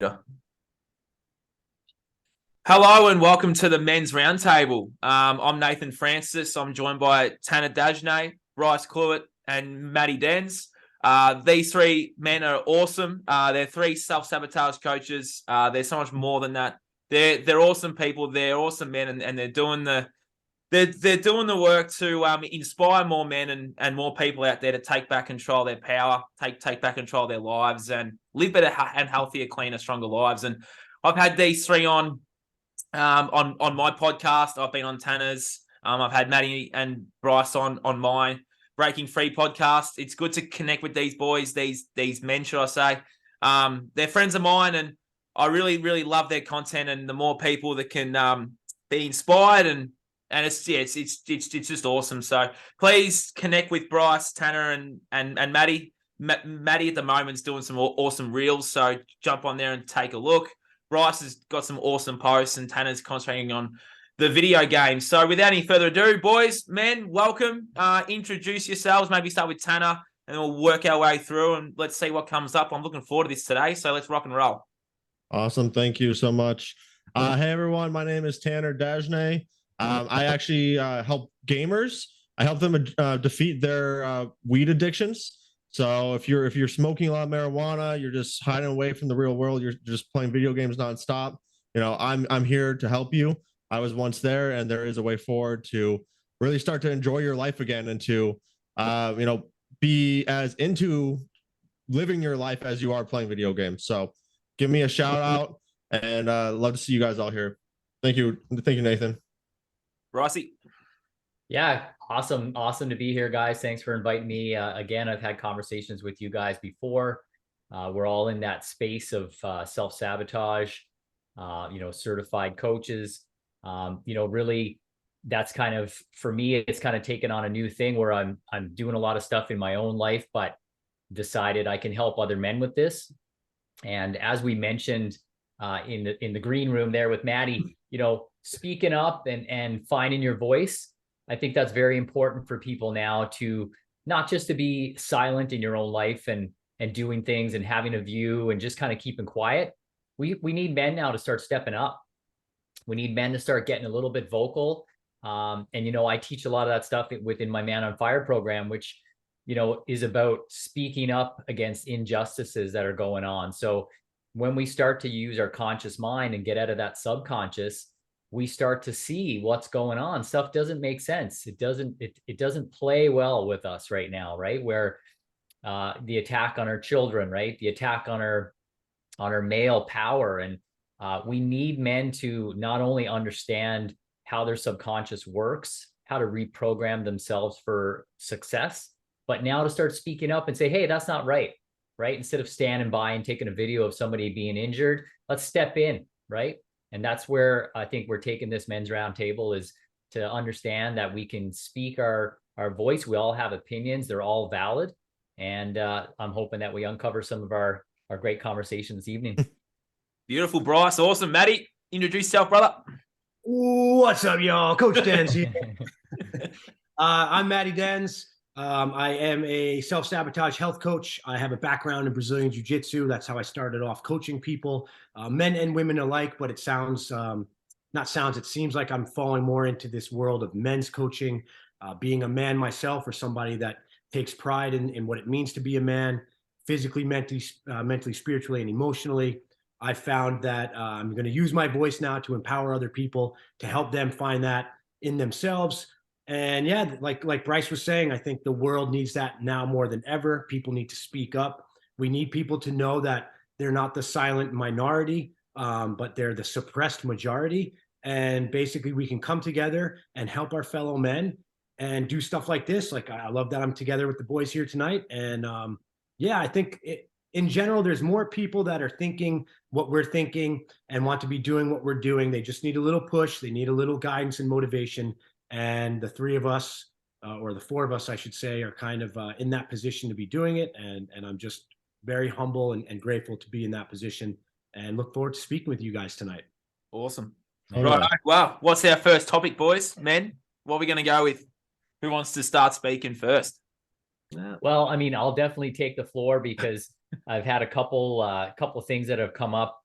Hello and welcome to the Men's Roundtable. I'm Nathan Francis. I'm joined by Tanner Dagenais, Bryce Cluett, and Matty Denz. These three men are awesome. They're three self-sabotage coaches. They're so much more than that. They're awesome people. They're awesome men, and they're doing the work to inspire more men and more people out there to take back control of their power, take back control of their lives, and live better and healthier, cleaner, stronger lives. And I've had these three on my podcast. I've been on Tanner's. I've had Matty and Bryce on my Breaking Free podcast. It's good to connect with these boys, these men, should I say. They're friends of mine, and I really, really love their content. And the more people that can be inspired and it's just awesome. So please connect with Bryce, Tanner, and Matty. Matty at the moment is doing some awesome reels, so jump on there and take a look. Bryce has got some awesome posts, and Tanner's concentrating on the video game. So without any further ado, boys, men, welcome. Introduce yourselves. Maybe start with Tanner, and we'll work our way through, and let's see what comes up. I'm looking forward to this today, so let's rock and roll. Awesome. Thank you so much. Hey, everyone. My name is Tanner Dagenais. I actually help gamers. I help them defeat their weed addictions. So if you're smoking a lot of marijuana, you're just hiding away from the real world, you're just playing video games nonstop, I'm here to help you. I was once there, and there is a way forward to really start to enjoy your life again and to be as into living your life as you are playing video games. So give me a shout out, and love to see you guys all here. Thank you, Nathan. Rossi. Yeah, awesome to be here, guys. Thanks for inviting me. Again, I've had conversations with you guys before. We're all in that space of self-sabotage, certified coaches. Really, that's kind of, for me, it's kind of taken on a new thing where I'm doing a lot of stuff in my own life, but decided I can help other men with this. And as we mentioned in the green room there with Matty, speaking up and finding your voice. I think that's very important for people now, to not just to be silent in your own life and doing things and having a view and just kind of keeping quiet. We need men now to start stepping up. We need men to start getting a little bit vocal. I teach a lot of that stuff within my Man on Fire program, which, is about speaking up against injustices that are going on. So when we start to use our conscious mind and get out of that subconscious, we start to see what's going on. Stuff doesn't make sense. It doesn't play well with us right now, right? Where the attack on our children, right? The attack on our male power. And we need men to not only understand how their subconscious works, how to reprogram themselves for success, but now to start speaking up and say, hey, that's not right, right? Instead of standing by and taking a video of somebody being injured, let's step in, right? And that's where I think we're taking this Men's Roundtable, is to understand that we can speak our voice. We all have opinions. They're all valid. And I'm hoping that we uncover some of our great conversation this evening. Beautiful, Bryce. Awesome. Matty, introduce yourself, brother. What's up, y'all? Coach Denz here. I'm Matty Denz. I am a self-sabotage health coach. I have a background in Brazilian Jiu-Jitsu. That's how I started off coaching people, men and women alike. But it seems like I'm falling more into this world of men's coaching, being a man myself, or somebody that takes pride in what it means to be a man, physically, mentally, spiritually, and emotionally. I found that I'm going to use my voice now to empower other people, to help them find that in themselves. And yeah, like Bryce was saying, I think the world needs that now more than ever. People need to speak up. We need people to know that they're not the silent minority, but they're the suppressed majority. And basically, we can come together and help our fellow men and do stuff like this. Like, I love that I'm together with the boys here tonight. And I think in general, there's more people that are thinking what we're thinking and want to be doing what we're doing. They just need a little push. They need a little guidance and motivation. And the three of us, or the four of us, I should say, are kind of in that position to be doing it. And I'm just very humble and grateful to be in that position, and look forward to speaking with you guys tonight. Awesome. All right. right. Well, what's our first topic, boys? Men, what are we going to go with? Who wants to start speaking first? Well, I mean, I'll definitely take the floor because I've had a couple things that have come up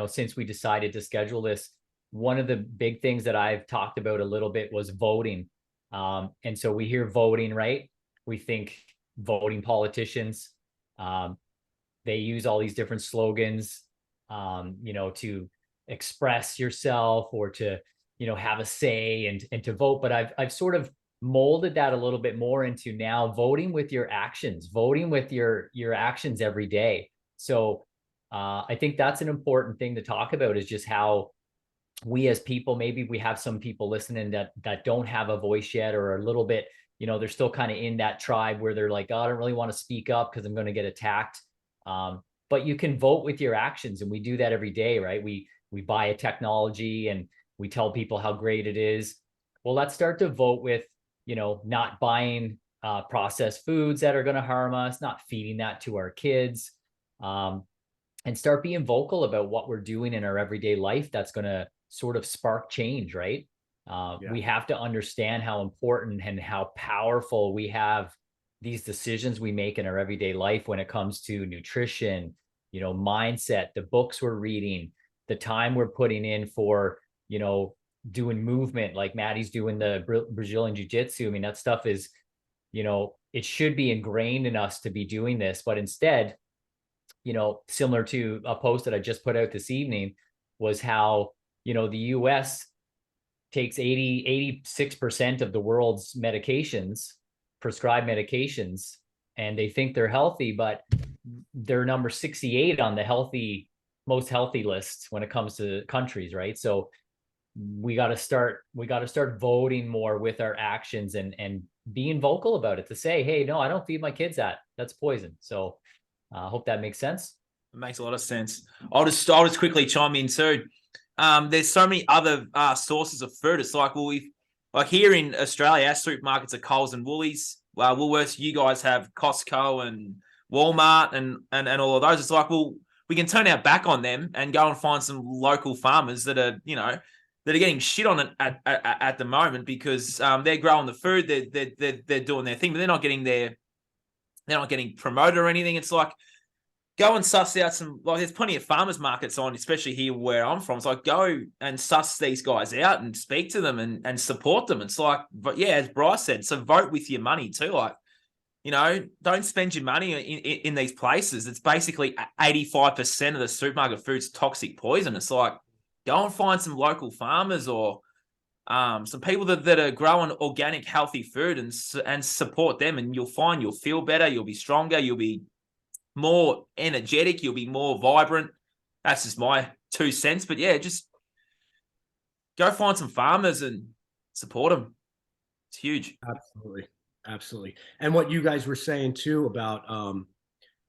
since we decided to schedule this, one of the big things that I've talked about a little bit was voting. And so we hear voting, right? We think voting politicians. They use all these different slogans, to express yourself or to, have a say and to vote. But I've sort of molded that a little bit more into now voting with your actions, voting with your actions every day. So I think that's an important thing to talk about, is just how we as people, maybe we have some people listening that don't have a voice yet, or a little bit, they're still kind of in that tribe where they're like, oh, I don't really want to speak up because I'm going to get attacked. But you can vote with your actions, and we do that every day, right? We buy a technology and we tell people how great it is. Well, let's start to vote with, not buying processed foods that are going to harm us, not feeding that to our kids, and start being vocal about what we're doing in our everyday life that's going to sort of spark change, right? We have to understand how important and how powerful we have these decisions we make in our everyday life when it comes to nutrition, mindset, the books we're reading, the time we're putting in for, doing movement, like Matty's doing the Brazilian Jiu-Jitsu. I mean, that stuff is, it should be ingrained in us to be doing this, but instead, similar to a post that I just put out this evening, was how, the US takes 86% of the world's medications, prescribed medications, and they think they're healthy, but they're number 68 on the most healthy lists when it comes to countries, right? So we got to start voting more with our actions and being vocal about it, to say, hey, no, I don't feed my kids that. That's poison. So I hope that makes sense. It makes a lot of sense. I'll just quickly chime in too. There's so many other sources of food. It's like, like here in Australia, our supermarkets are Coles and Woolies. Woolworths, you guys have Costco and Walmart and all of those. It's like, well, we can turn our back on them and go and find some local farmers that are, that are getting shit on it at the moment, because they're growing the food, they're doing their thing, but they're not getting promoted or anything. It's like, go and suss out there's plenty of farmers markets on, especially here where I'm from. It's like, go and suss these guys out and speak to them and support them. It's like, but yeah, as Bryce said, so vote with your money too. Like, don't spend your money in these places. It's basically 85% of the supermarket food's toxic poison. It's like, go and find some local farmers or some people that are growing organic, healthy food and support them. And you'll find you'll feel better. You'll be stronger. You'll be more energetic. You'll be more vibrant. That's just my 2 cents. But yeah, just go find some farmers and support them. It's huge. Absolutely. And what you guys were saying too about,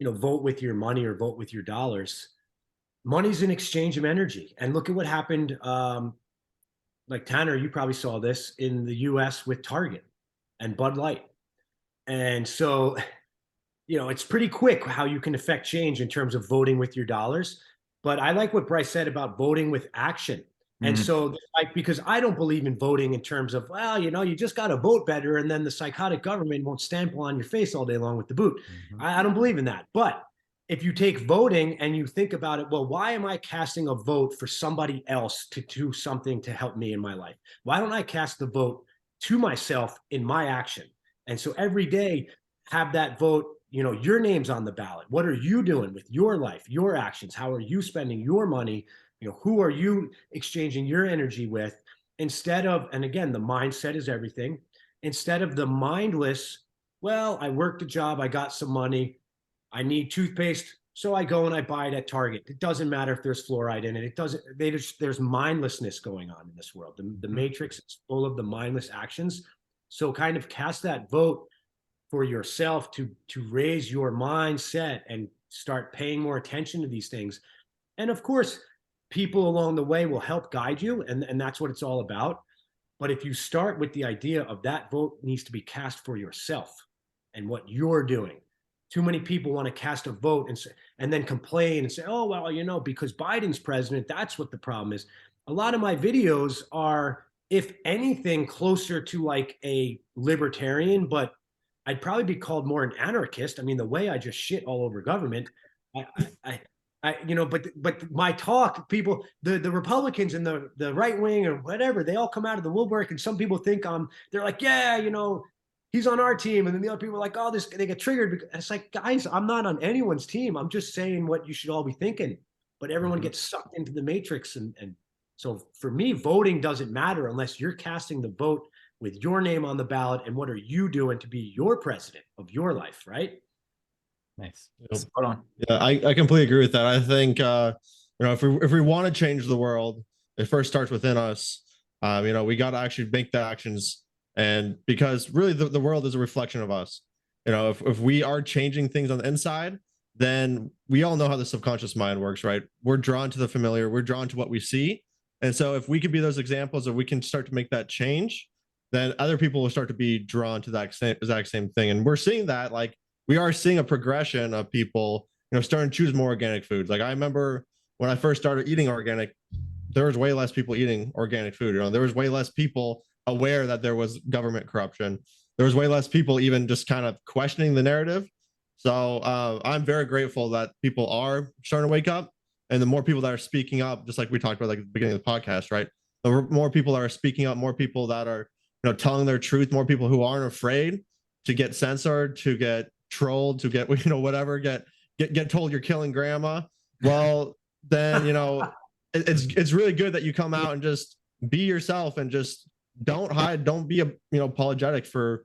vote with your money or vote with your dollars. Money's an exchange of energy. And look at what happened. Like Tanner, you probably saw this in the US with Target and Bud Light. And so, it's pretty quick how you can affect change in terms of voting with your dollars. But I like what Bryce said about voting with action. And so, because I don't believe in voting in terms of, well, you just got to vote better, and then the psychotic government won't stamp on your face all day long with the boot. I don't believe in that. But if you take voting and you think about it, well, why am I casting a vote for somebody else to do something to help me in my life? Why don't I cast the vote to myself in my action? And so every day, have that vote, your name's on the ballot. What are you doing with your life, your actions? How are you spending your money? Who are you exchanging your energy with? Instead of, and again, the mindset is everything. Instead of the mindless, well, I worked a job, I got some money, I need toothpaste, so I go and I buy it at Target. It doesn't matter if there's fluoride in it. There's mindlessness going on in this world. The matrix is full of the mindless actions. So kind of cast that vote for yourself to raise your mindset and start paying more attention to these things. And of course, people along the way will help guide you, and that's what it's all about. But if you start with the idea of that vote needs to be cast for yourself and what you're doing. Too many people want to cast a vote and then complain and say, oh, well, because Biden's president, that's what the problem is. A lot of my videos are, if anything, closer to like a libertarian, but I'd probably be called more an anarchist. I mean, the way I just shit all over government, but my talk, people, the Republicans and the right wing or whatever, they all come out of the woodwork, and some people think they're like, yeah, he's on our team, and then the other people are like, oh, they get triggered. It's like, guys, I'm not on anyone's team. I'm just saying what you should all be thinking. But everyone gets sucked into the matrix, and so for me, voting doesn't matter unless you're casting the vote with your name on the ballot, and what are you doing to be your president of your life, right? Nice. Spot on. Yeah, I completely agree with that. I think if we want to change the world, it first starts within us. We got to actually make the actions, and because really the world is a reflection of us. If we are changing things on the inside, then we all know how the subconscious mind works, right? We're drawn to the familiar, we're drawn to what we see. And so if we could be those examples, if we can start to make that change, then other people will start to be drawn to that exact same thing. And we're seeing that, like, we are seeing a progression of people, starting to choose more organic foods. Like, I remember when I first started eating organic, there was way less people eating organic food. There was way less people aware that there was government corruption. There was way less people even just kind of questioning the narrative. So I'm very grateful that people are starting to wake up, and the more people that are speaking up, just like we talked about like at the beginning of the podcast, right? The more people that are speaking up, more people that are telling their truth, more people who aren't afraid to get censored, to get trolled, to get whatever, get told you're killing grandma. Well, then it's really good that you come out and just be yourself, and just don't hide, don't be apologetic for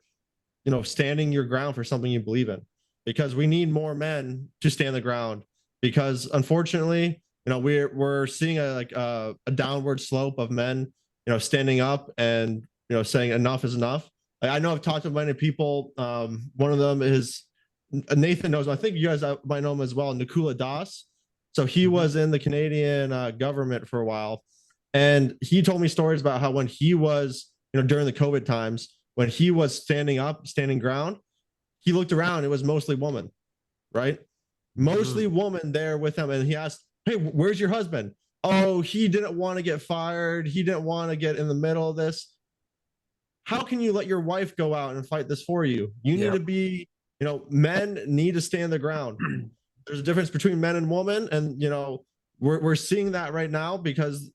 standing your ground for something you believe in, because we need more men to stand the ground. Because unfortunately, we're seeing a downward slope of men standing up and saying enough is enough. I know I've talked to many people. One of them is Nathan knows. I think you guys might know him as well, Nikula Das. So he was in the Canadian government for a while, and he told me stories about how when he was, during the COVID times, when he was standing ground, he looked around, it was mostly women, right? Mostly woman there with him. And he asked, hey, where's your husband? Oh, he didn't want to get fired. He didn't want to get in the middle of this. How can you let your wife go out and fight this for you? You need to be, men need to stand the ground. There's a difference between men and women. And, we're seeing that right now, because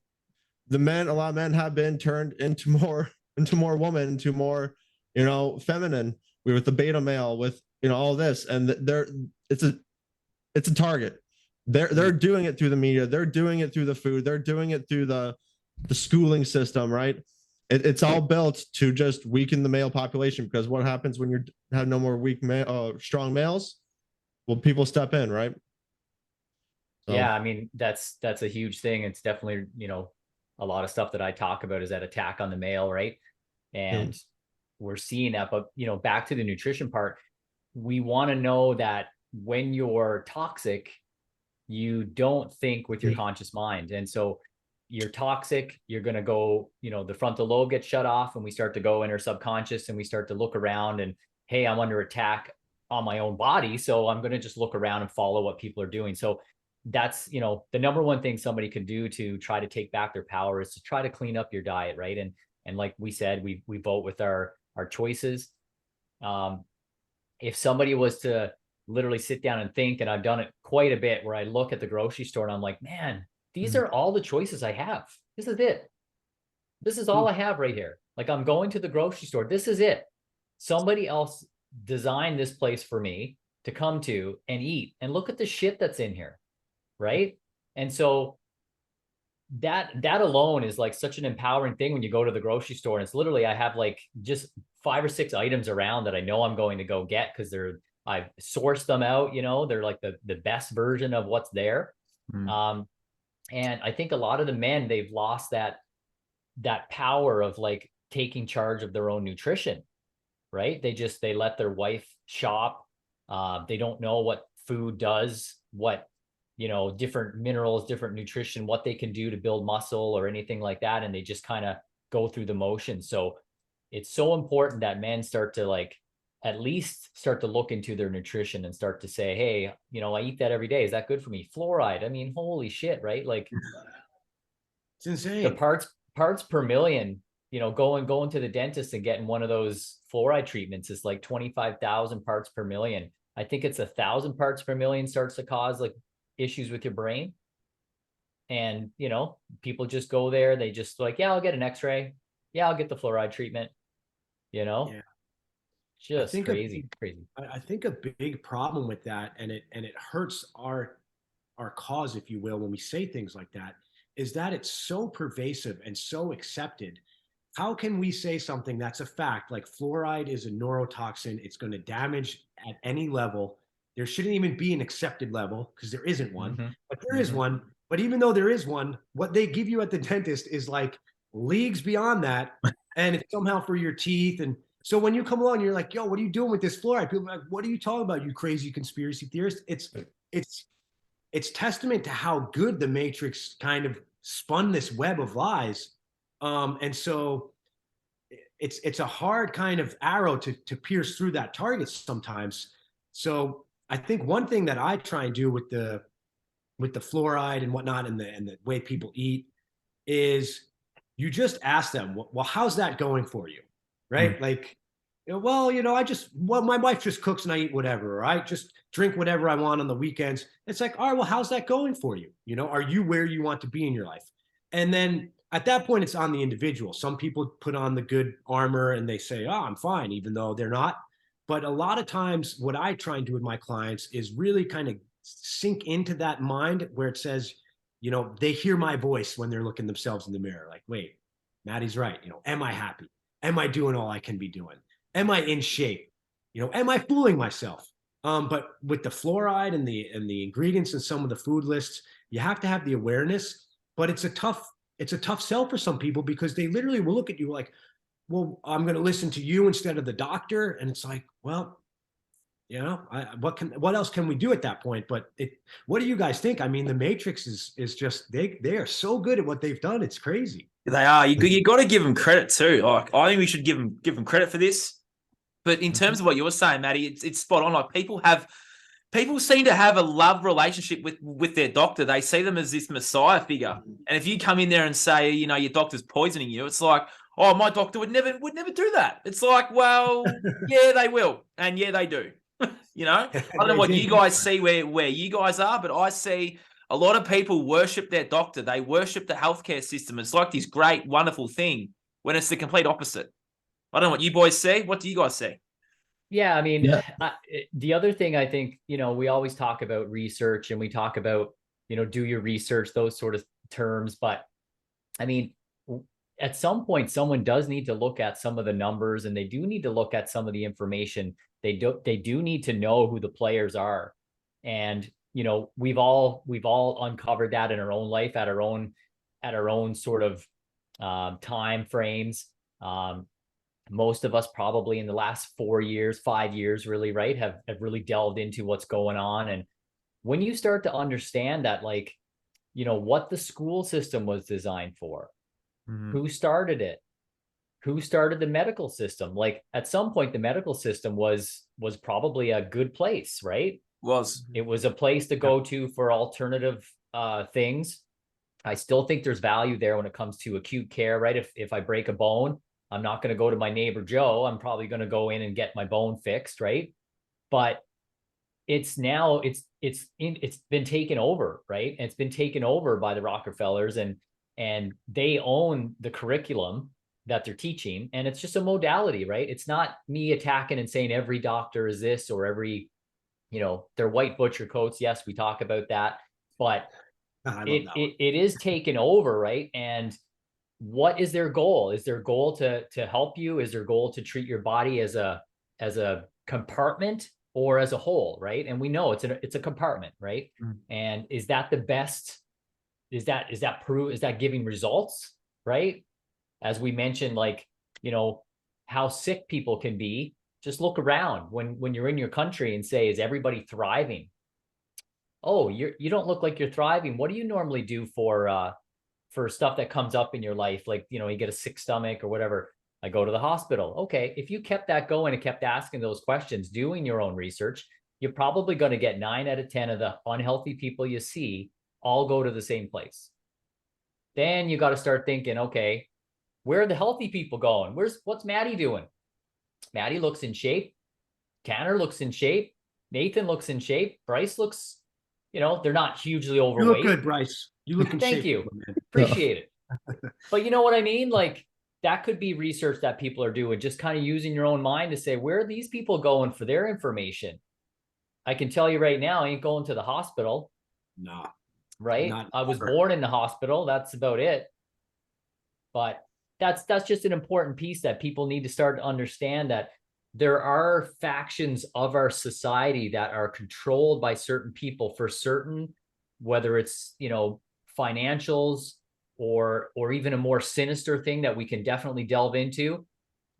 a lot of men have been turned into more women, into more, feminine, with the beta male, with, all this. And it's a target. They're doing it through the media. They're doing it through the food. They're doing it through the schooling system, right? It's all built to just weaken the male population, because what happens when you have no more strong males? Well, people step in, right? So. Yeah, I mean, that's a huge thing. It's definitely, a lot of stuff that I talk about is that attack on the male, right? And we're seeing that. But, back to the nutrition part, we want to know that when you're toxic, you don't think with your conscious mind. And so you're toxic, you're going to go, the frontal lobe gets shut off, and we start to go in our subconscious, and we start to look around, and, hey, I'm under attack on my own body, so I'm going to just look around and follow what people are doing. So that's, the number one thing somebody can do to try to take back their power is to try to clean up your diet, right? And like we said, we vote with our choices. If somebody was to literally sit down and think, and I've done it quite a bit, where I look at the grocery store and I'm like, man, these are all the choices I have. This is it. This is all I have right here. Like, I'm going to the grocery store. This is it. Somebody else designed this place for me to come to and eat, and look at the shit that's in here. Right. And so that alone is like such an empowering thing when you go to the grocery store, and it's literally, I have like just 5 or 6 items around that I know I'm going to go get, because I've sourced them out, they're like the best version of what's there. And I think a lot of the men, they've lost that power of like taking charge of their own nutrition, right? They let their wife shop. They don't know what food does, what, different minerals, different nutrition, what they can do to build muscle or anything like that. And they just kind of go through the motions. So it's so important that men start to like, at least start to look into their nutrition and start to say, hey, I eat that every day. Is that good for me? Fluoride. I mean, holy shit, right? Like, it's insane. The parts per million, going to the dentist and getting one of those fluoride treatments is like 25,000 parts per million. I think it's 1,000 parts per million starts to cause like issues with your brain. And, you know, people just go there. They just like, yeah, I'll get an x-ray. Yeah, I'll get the fluoride treatment, you know? Yeah. Just crazy. I think a big problem with that, and it hurts our cause, if you will, when we say things like that, is that it's so pervasive and so accepted. How can we say something that's a fact, like fluoride is a neurotoxin, it's going to damage at any level? There shouldn't even be an accepted level because there isn't one, but there is one. But even though there is one, what they give you at the dentist is like leagues beyond that, and it's somehow for your teeth. And so when you come along, you're like, "Yo, what are you doing with this fluoride?" People are like, "What are you talking about, you crazy conspiracy theorist?" It's testament to how good the Matrix kind of spun this web of lies, and so it's a hard kind of arrow to pierce through that target sometimes. So I think one thing that I try and do with the fluoride and whatnot, and the way people eat, is you just ask them, well, how's that going for you, right? Like, well, my wife just cooks and I eat whatever, or I just drink whatever I want on the weekends. It's like, all right, well, how's that going for you? Are you where you want to be in your life? And then at that point, it's on the individual. Some people put on the good armor and they say, oh, I'm fine, even though they're not. But a lot of times what I try and do with my clients is really kind of sink into that mind where it says, they hear my voice when they're looking themselves in the mirror. Like, wait, Matty's right. Am I happy? Am I doing all I can be doing? Am I in shape? Am I fooling myself? But with the fluoride and the ingredients and some of the food lists, you have to have the awareness. But it's a tough sell for some people because they literally will look at you like, well, I'm going to listen to you instead of the doctor. And it's like, well, what else can we do at that point? But what do you guys think? I mean, the Matrix is just, they are so good at what they've done. It's crazy. They are. You got to give them credit too. Like, I think we should give them credit for this. But in terms of what you were saying, Matty, it's spot on. Like, people seem to have a love relationship with their doctor. They see them as this messiah figure. And if you come in there and say, your doctor's poisoning you, it's like, oh, my doctor would never do that. It's like, well, yeah, they will, and yeah, they do. I don't know what you guys see where you guys are, but I see a lot of people worship their doctor. They worship the healthcare system. It's like this great, wonderful thing when it's the complete opposite. I don't know what you boys see. What do you guys see? Yeah, I mean, the other thing I think, we always talk about research and we talk about, do your research, those sort of terms. But I mean, at some point, someone does need to look at some of the numbers and they do need to look at some of the information. They do need to know who the players are. And, we've all uncovered that in our own life at our own sort of time frames. Most of us probably in the last 4 years, 5 years, really, right, have really delved into what's going on. And when you start to understand that, like, what the school system was designed for, who started it, who started the medical system, like at some point, the medical system was probably a good place, right? It was a place to go to for alternative things. I still think there's value there when it comes to acute care, right? If I break a bone, I'm not going to go to my neighbor Joe. I'm probably going to go in and get my bone fixed, right? But it's been taken over, right? And it's been taken over by the Rockefellers, and they own the curriculum that they're teaching, and it's just a modality, right? It's not me attacking and saying every doctor is this or every, they're white butcher coats. Yes, we talk about that, but it is taken over, right? And what is their goal? Is their goal to help you? Is their goal to treat your body as a compartment or as a whole, right? And we know it's a compartment, right? And is that the best? Is that giving results, right? As we mentioned, like, how sick people can be. Just look around when you're in your country and say, is everybody thriving? Oh, you don't look like you're thriving. What do you normally do for stuff that comes up in your life? Like, you get a sick stomach or whatever. I go to the hospital. Okay. If you kept that going and kept asking those questions, doing your own research, you're probably going to get 9 out of 10 of the unhealthy people you see all go to the same place. Then you got to start thinking, okay, where are the healthy people going? What's Matty doing? Matty looks in shape. Tanner looks in shape. Nathan looks in shape. Bryce looks you know, they're not hugely You overweight. look good, Bryce. You look in Thank shape, you. man. Appreciate it. But you know what I mean? Like, that could be research that people are doing, just kind of using your own mind to say, where are these people going for their information? I can tell you right now, I ain't going to the hospital. No. Right? I was born in the hospital. That's about it. But that's just an important piece that people need to start to understand, that there are factions of our society that are controlled by certain people for certain, whether it's, you know, financials or even a more sinister thing that we can definitely delve into.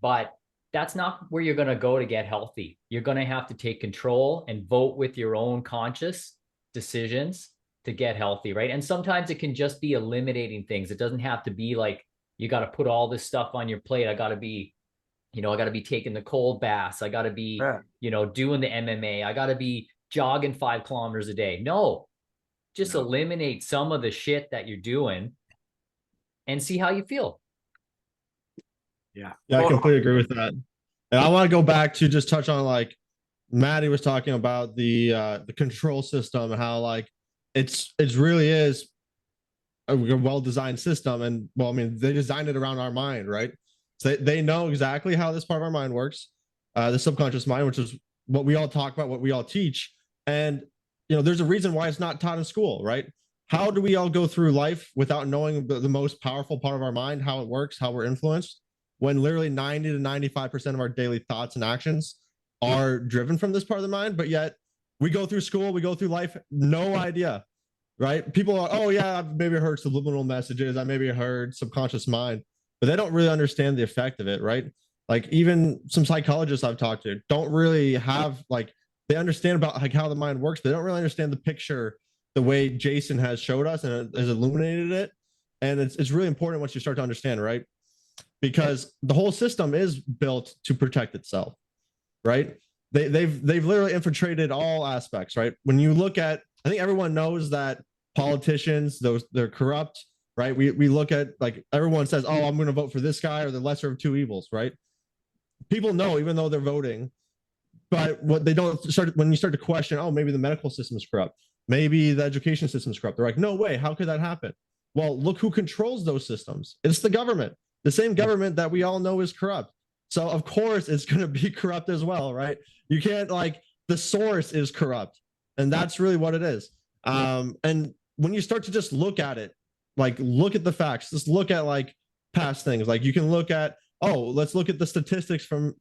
But that's not where you're going to go to get healthy. You're going to have to take control and vote with your own conscious decisions to get healthy, right? And sometimes it can just be eliminating things. It doesn't have to be like, you got to put all this stuff on your plate. I got to be, you know, I got to be taking the cold baths. I got to be, you know, doing the MMA. I got to be jogging 5 kilometers a day. No, just eliminate some of the shit that you're doing and see how you feel. Yeah, I completely agree with that. And I want to go back to just touch on, like, Matty was talking about the control system and how, like, it really is a well-designed system. And well, I mean, they designed it around our mind, right? So they know exactly how this part of our mind works, the subconscious mind, which is what we all talk about, what we all teach. And, you know, there's a reason why it's not taught in school, right? How do we all go through life without knowing the most powerful part of our mind, how it works, how we're influenced, when literally 90 to 95% of our daily thoughts and actions are driven from this part of the mind? But yet we go through school, we go through life, no idea, right? People are, oh yeah, I've maybe heard subliminal messages, I maybe heard subconscious mind, but they don't really understand the effect of it, right? Like, even some psychologists I've talked to don't really have, like, they understand about, like, how the mind works, but they don't really understand the picture the way Jason has showed us and has illuminated it. And it's really important once you start to understand, right? Because the whole system is built to protect itself, right? They've literally infiltrated all aspects, right? When you look at, I think everyone knows that politicians, they're corrupt, right? We look at, like, everyone says, oh, I'm going to vote for this guy or the lesser of two evils, right? People know, even though they're voting, but what they don't start, when you start to question, oh, maybe the medical system is corrupt, maybe the education system is corrupt, they're like, no way, how could that happen? Well, look who controls those systems. It's the government, the same government that we all know is corrupt. So of course it's going to be corrupt as well, right? You can't, like, the source is corrupt, and that's really what it is. And when you start to just look at it, like, look at the facts, just look at, like, past things, like, you can look at, oh, let's look at the statistics from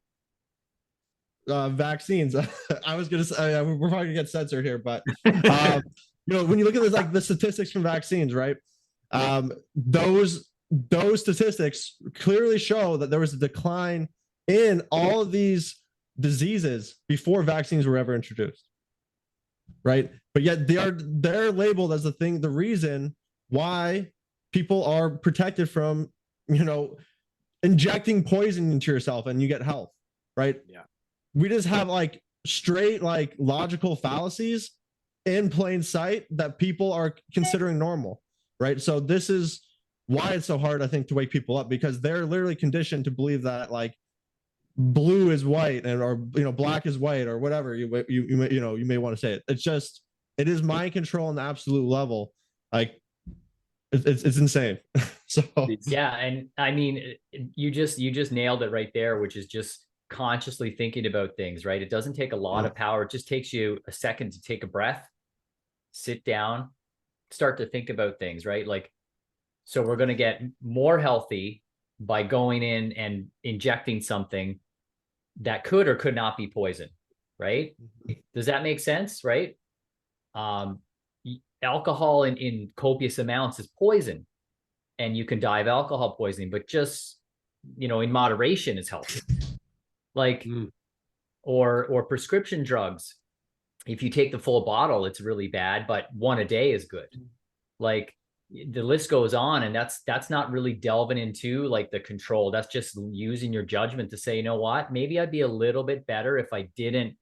vaccines. I was gonna say, we're probably gonna get censored here, but you know, when you look at this, like, the statistics from vaccines, right? Those statistics clearly show that there was a decline in all of these diseases before vaccines were ever introduced, right? But yet they're labeled as the reason why people are protected from, you know, injecting poison into yourself and you get health, right? Yeah. We just have, like, straight, like, logical fallacies in plain sight that people are considering normal, right? So this is why it's so hard, I think, to wake people up, because they're literally conditioned to believe that, like, blue is white, and, or, you know, black is white, or whatever you may want to say it. It's just, it is mind control on the absolute level. Like, it's insane. So yeah, and I mean, you just nailed it right there, which is just consciously thinking about things, right? It doesn't take a lot of power. It just takes you a second to take a breath, sit down, start to think about things, right? Like, so we're going to get more healthy by going in and injecting something that could or could not be poison, right? Does that make sense, right? Alcohol in copious amounts is poison, and you can die of alcohol poisoning, but just, you know, in moderation is healthy. Like, or prescription drugs. If you take the full bottle, it's really bad, but one a day is good. Like, the list goes on, and that's not really delving into, like, the control. That's just using your judgment to say, you know what, maybe I'd be a little bit better if I didn't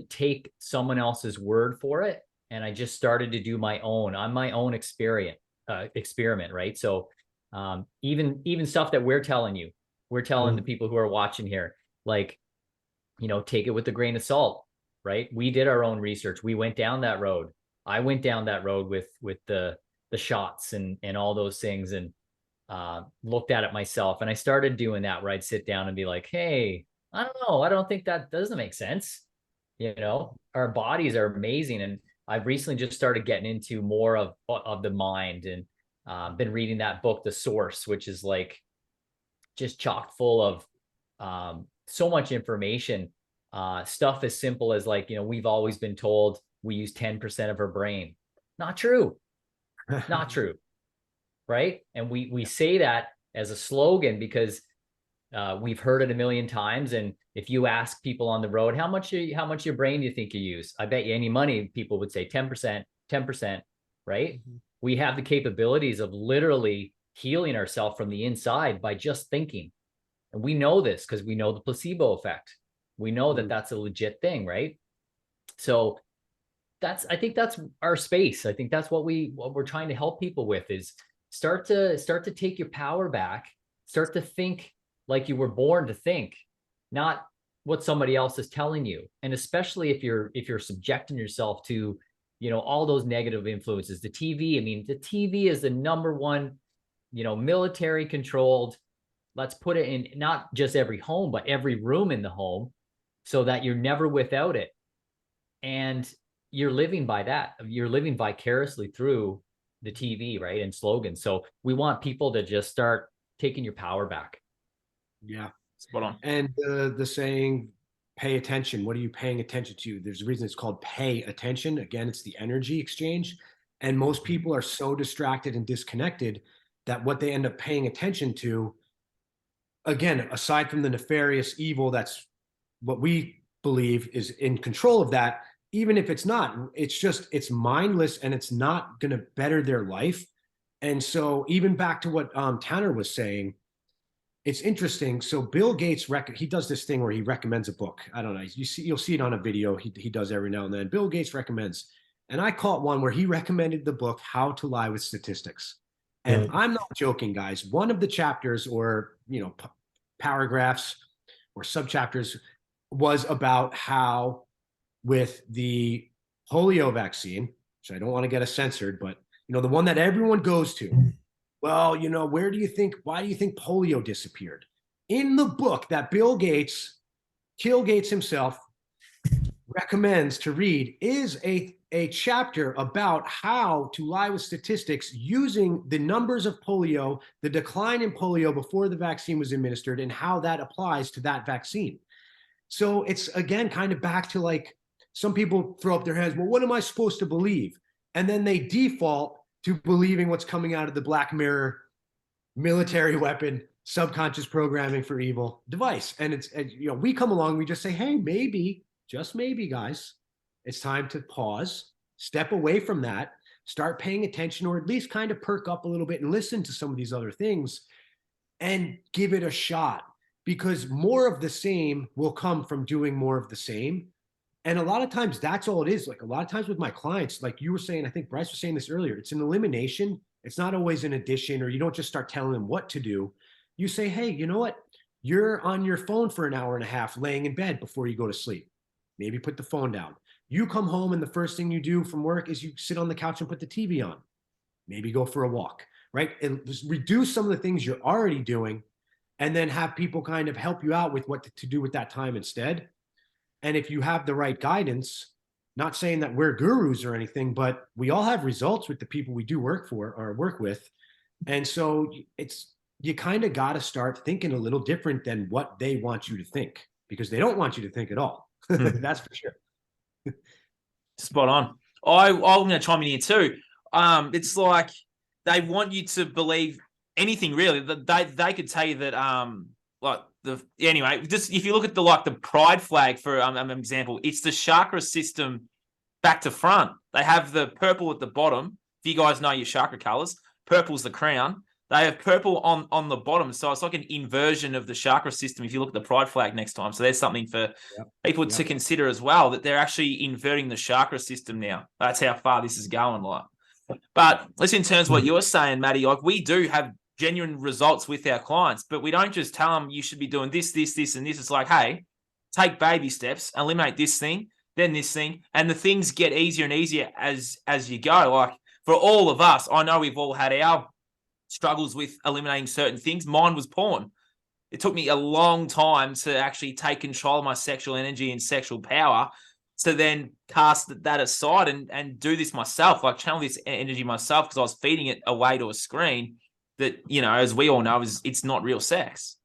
take someone else's word for it, and I just started to do my own experiment, right? So even stuff that we're telling the people who are watching here, like, you know, take it with a grain of salt. right? We did our own research. We went down that road. I went down that road with the shots and all those things, and looked at it myself. And I started doing that where I'd sit down and be like, hey, I don't know. I don't think that doesn't make sense. You know, our bodies are amazing. And I've recently just started getting into more of the mind, and been reading that book, The Source, which is like just chock full of so much information. Stuff as simple as like, you know, we've always been told we use 10% of our brain. Not true. Not true. Right. And we say that as a slogan because we've heard it a million times. And if you ask people on the road, how much your brain do you think you use? I bet you any money people would say 10%, 10%, right? Mm-hmm. We have the capabilities of literally healing ourselves from the inside by just thinking. And we know this because we know the placebo effect. We know that that's a legit thing, right? So I think that's our space. I think that's what we're trying to help people with is start to take your power back, start to think like you were born to think, not what somebody else is telling you. And especially if you're subjecting yourself to, you know, all those negative influences, the TV. I mean, the TV is the number one, you know, military controlled. Let's put it in not just every home, but every room in the home so that you're never without it. And you're living by that. You're living vicariously through the TV, right? And slogans. So we want people to just start taking your power back. Yeah. Spot on. And the saying, pay attention. What are you paying attention to? There's a reason it's called pay attention. Again, it's the energy exchange. And most people are so distracted and disconnected that what they end up paying attention to, again, aside from the nefarious evil, that's what we believe is in control of that. Even if it's not, it's mindless and it's not going to better their life. And so even back to what Tanner was saying, it's interesting. So Bill Gates, he does this thing where he recommends a book. I don't know. You'll see it on a video. He does every now and then. Bill Gates recommends, and I caught one where he recommended the book, How to Lie with Statistics. And I'm not joking, guys. One of the chapters or, you know, paragraphs or subchapters was about how with the polio vaccine, which I don't want to get us censored, but, you know, the one that everyone goes to, well, you know, why do you think polio disappeared? In the book that Bill Gates himself recommends to read is a chapter about how to lie with statistics using the numbers of polio, the decline in polio before the vaccine was administered, and how that applies to that vaccine. So it's, again, kind of back to like, some people throw up their hands, well, what am I supposed to believe? And then they default to believing what's coming out of the Black Mirror military weapon, subconscious programming for evil device. And it's, you know, we come along, we just say, hey, maybe, just maybe, guys, it's time to pause, step away from that, start paying attention, or at least kind of perk up a little bit and listen to some of these other things and give it a shot, because more of the same will come from doing more of the same. And a lot of times that's all it is. Like a lot of times with my clients, like you were saying, I think Bryce was saying this earlier, it's an elimination. It's not always an addition, or you don't just start telling them what to do. You say, hey, you know what? You're on your phone for an hour and a half laying in bed before you go to sleep. Maybe put the phone down. You come home and the first thing you do from work is you sit on the couch and put the TV on. Maybe go for a walk, right? And just reduce some of the things you're already doing, and then have people kind of help you out with what to do with that time instead. And if you have the right guidance, not saying that we're gurus or anything, but we all have results with the people we do work for or work with. And so you kind of got to start thinking a little different than what they want you to think, because they don't want you to think at all. That's for sure. Spot on. I'm going to chime in here too. It's like they want you to believe anything really. They could tell you that anyway, just if you look at the pride flag for an example, it's the chakra system back to front. They have the purple at the bottom. If you guys know your chakra colors, purple's the crown. They have purple on the bottom, so it's like an inversion of the chakra system. If you look at the pride flag next time, so there's something for people to consider as well, that they're actually inverting the chakra system now. That's how far this is going, like. But let's in terms of what you're saying, Matty. Like, we do have genuine results with our clients, but we don't just tell them you should be doing this, and this. It's like, hey, take baby steps, eliminate this thing, then this thing, and the things get easier and easier as you go. Like for all of us, I know we've all had our struggles with eliminating certain things. Mine was porn. It took me a long time to actually take control of my sexual energy and sexual power to then cast that aside and do this myself, like channel this energy myself, because I was feeding it away to a screen that, you know, as we all know, it's not real sex.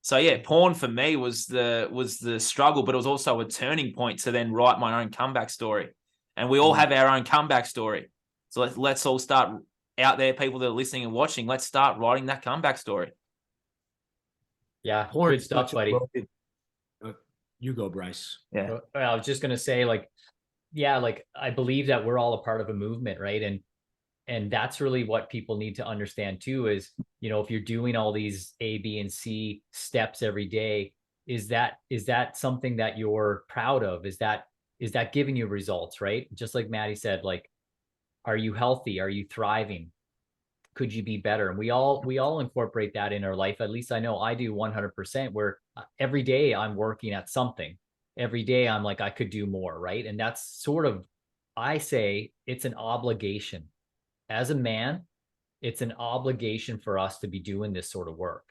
So yeah, porn for me was the struggle, but it was also a turning point to then write my own comeback story. And we all have our own comeback story. So let's all start out there, people that are listening and watching, let's start writing that comeback story. Yeah, Porn good is stuff, such a buddy. loaded- you go, Bryce. Yeah. I was just gonna say, like, yeah, like I believe that we're all a part of a movement, right? And that's really what people need to understand too, is, you know, if you're doing all these A, B, and C steps every day, is that something that you're proud of? Is that giving you results, right? Just like Matty said, like, are you healthy? Are you thriving? Could you be better? And we all incorporate that in our life. At least I know I do 100%, where every day I'm working at something. Every day I'm like, I could do more, right? And that's sort of, I say it's an obligation. As a man, it's an obligation for us to be doing this sort of work.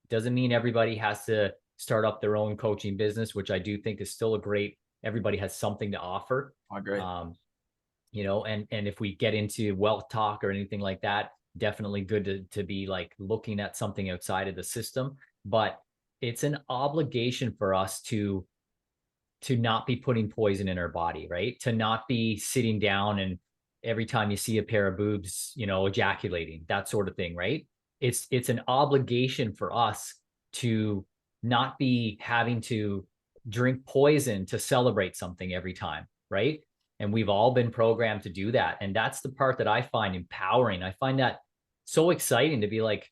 Doesn't mean everybody has to start up their own coaching business, which I do think is still everybody has something to offer. I agree. You know, and if we get into wealth talk or anything like that, definitely good to be like looking at something outside of the system. But it's an obligation for us to not be putting poison in our body, right? To not be sitting down and every time you see a pair of boobs, you know, ejaculating, that sort of thing, right? It's an obligation for us to not be having to drink poison to celebrate something every time, right? And we've all been programmed to do that. And that's the part that I find empowering. I find that so exciting to be like,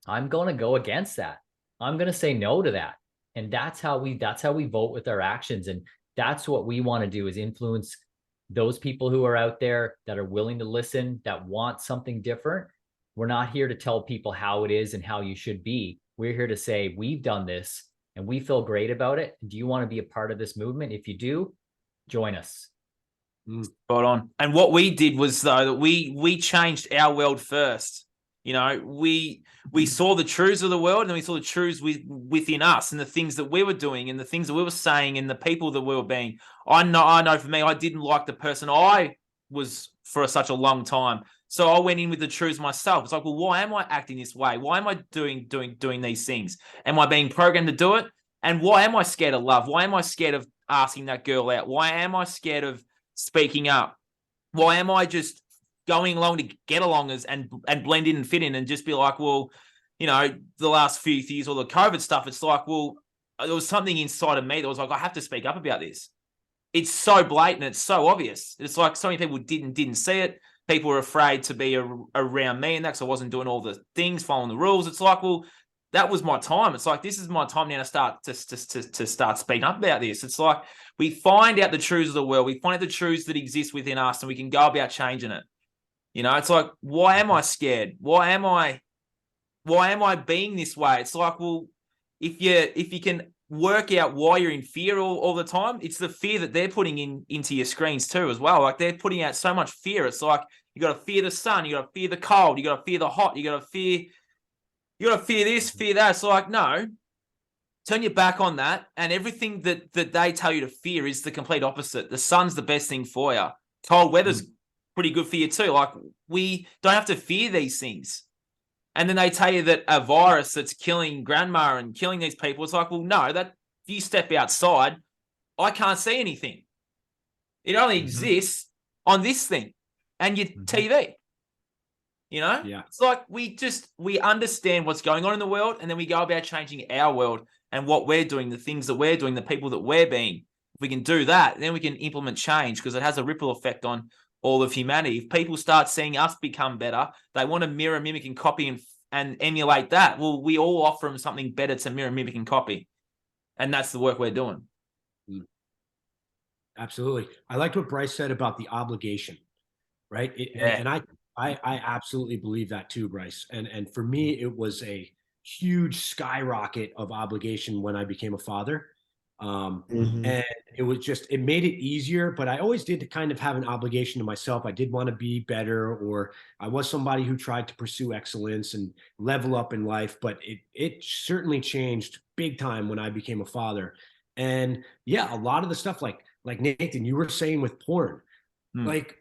I'm going to go against that. I'm going to say no to that. And that's how we vote with our actions. And that's what we want to do, is influence those people who are out there that are willing to listen, that want something different. We're not here to tell people how it is and how you should be. We're here to say, we've done this and we feel great about it. Do you want to be a part of this movement? If you do, join us. Spot on. And what we did was, though, that we changed our world first. You know, we saw the truths of the world, and then we saw the truths within us, and the things that we were doing, and the things that we were saying, and the people that we were being. I know for me, I didn't like the person I was for such a long time. So I went in with the truths myself. It's like, well, why am I acting this way? Why am I doing these things? Am I being programmed to do it? And why am I scared of love? Why am I scared of asking that girl out? Why am I scared of speaking up? Why am I just going along to get along and blend in and fit in and just be like, well, you know, the last few years or the COVID stuff, it's like, well, there was something inside of me that was like, I have to speak up about this. It's so blatant. It's so obvious. It's like so many people didn't see it. People were afraid to be around me, and that's I wasn't doing all the things, following the rules. It's like, well, that was my time. It's like, this is my time now to start to start speaking up about this. It's like we find out the truths of the world. We find out the truths that exist within us, and we can go about changing it. You know, it's like, why am I scared? Why am I being this way? It's like, well, if you can work out why you're in fear all the time, it's the fear that they're putting into your screens too as well. Like they're putting out so much fear. It's like, you got to fear the sun, you got to fear the cold, you got to fear the hot, you got to fear this, fear that. It's like, no, turn your back on that. And everything that they tell you to fear is the complete opposite. The sun's the best thing for you. Cold weather's pretty good for you too. Like, we don't have to fear these things. And then they tell you that a virus that's killing grandma and killing these people, it's like, well, no, that if you step outside, I can't see anything. It only exists on this thing and your TV. You know? Yeah. It's like we understand what's going on in the world, and then we go about changing our world and what we're doing, the things that we're doing, the people that we're being. If we can do that, then we can implement change, because it has a ripple effect on all of humanity. If people start seeing us become better, they want to mirror, mimic, and copy and emulate that. Well, we all offer them something better to mirror, mimic, and copy. And that's the work we're doing. Absolutely. I liked what Bryce said about the obligation, right? And I absolutely believe that too, Bryce. And for me, it was a huge skyrocket of obligation when I became a father. And it made it easier, but I always did kind of have an obligation to myself. I did want to be better, or I was somebody who tried to pursue excellence and level up in life, but it certainly changed big time when I became a father. And yeah, a lot of the stuff like Nathan, you were saying with porn, like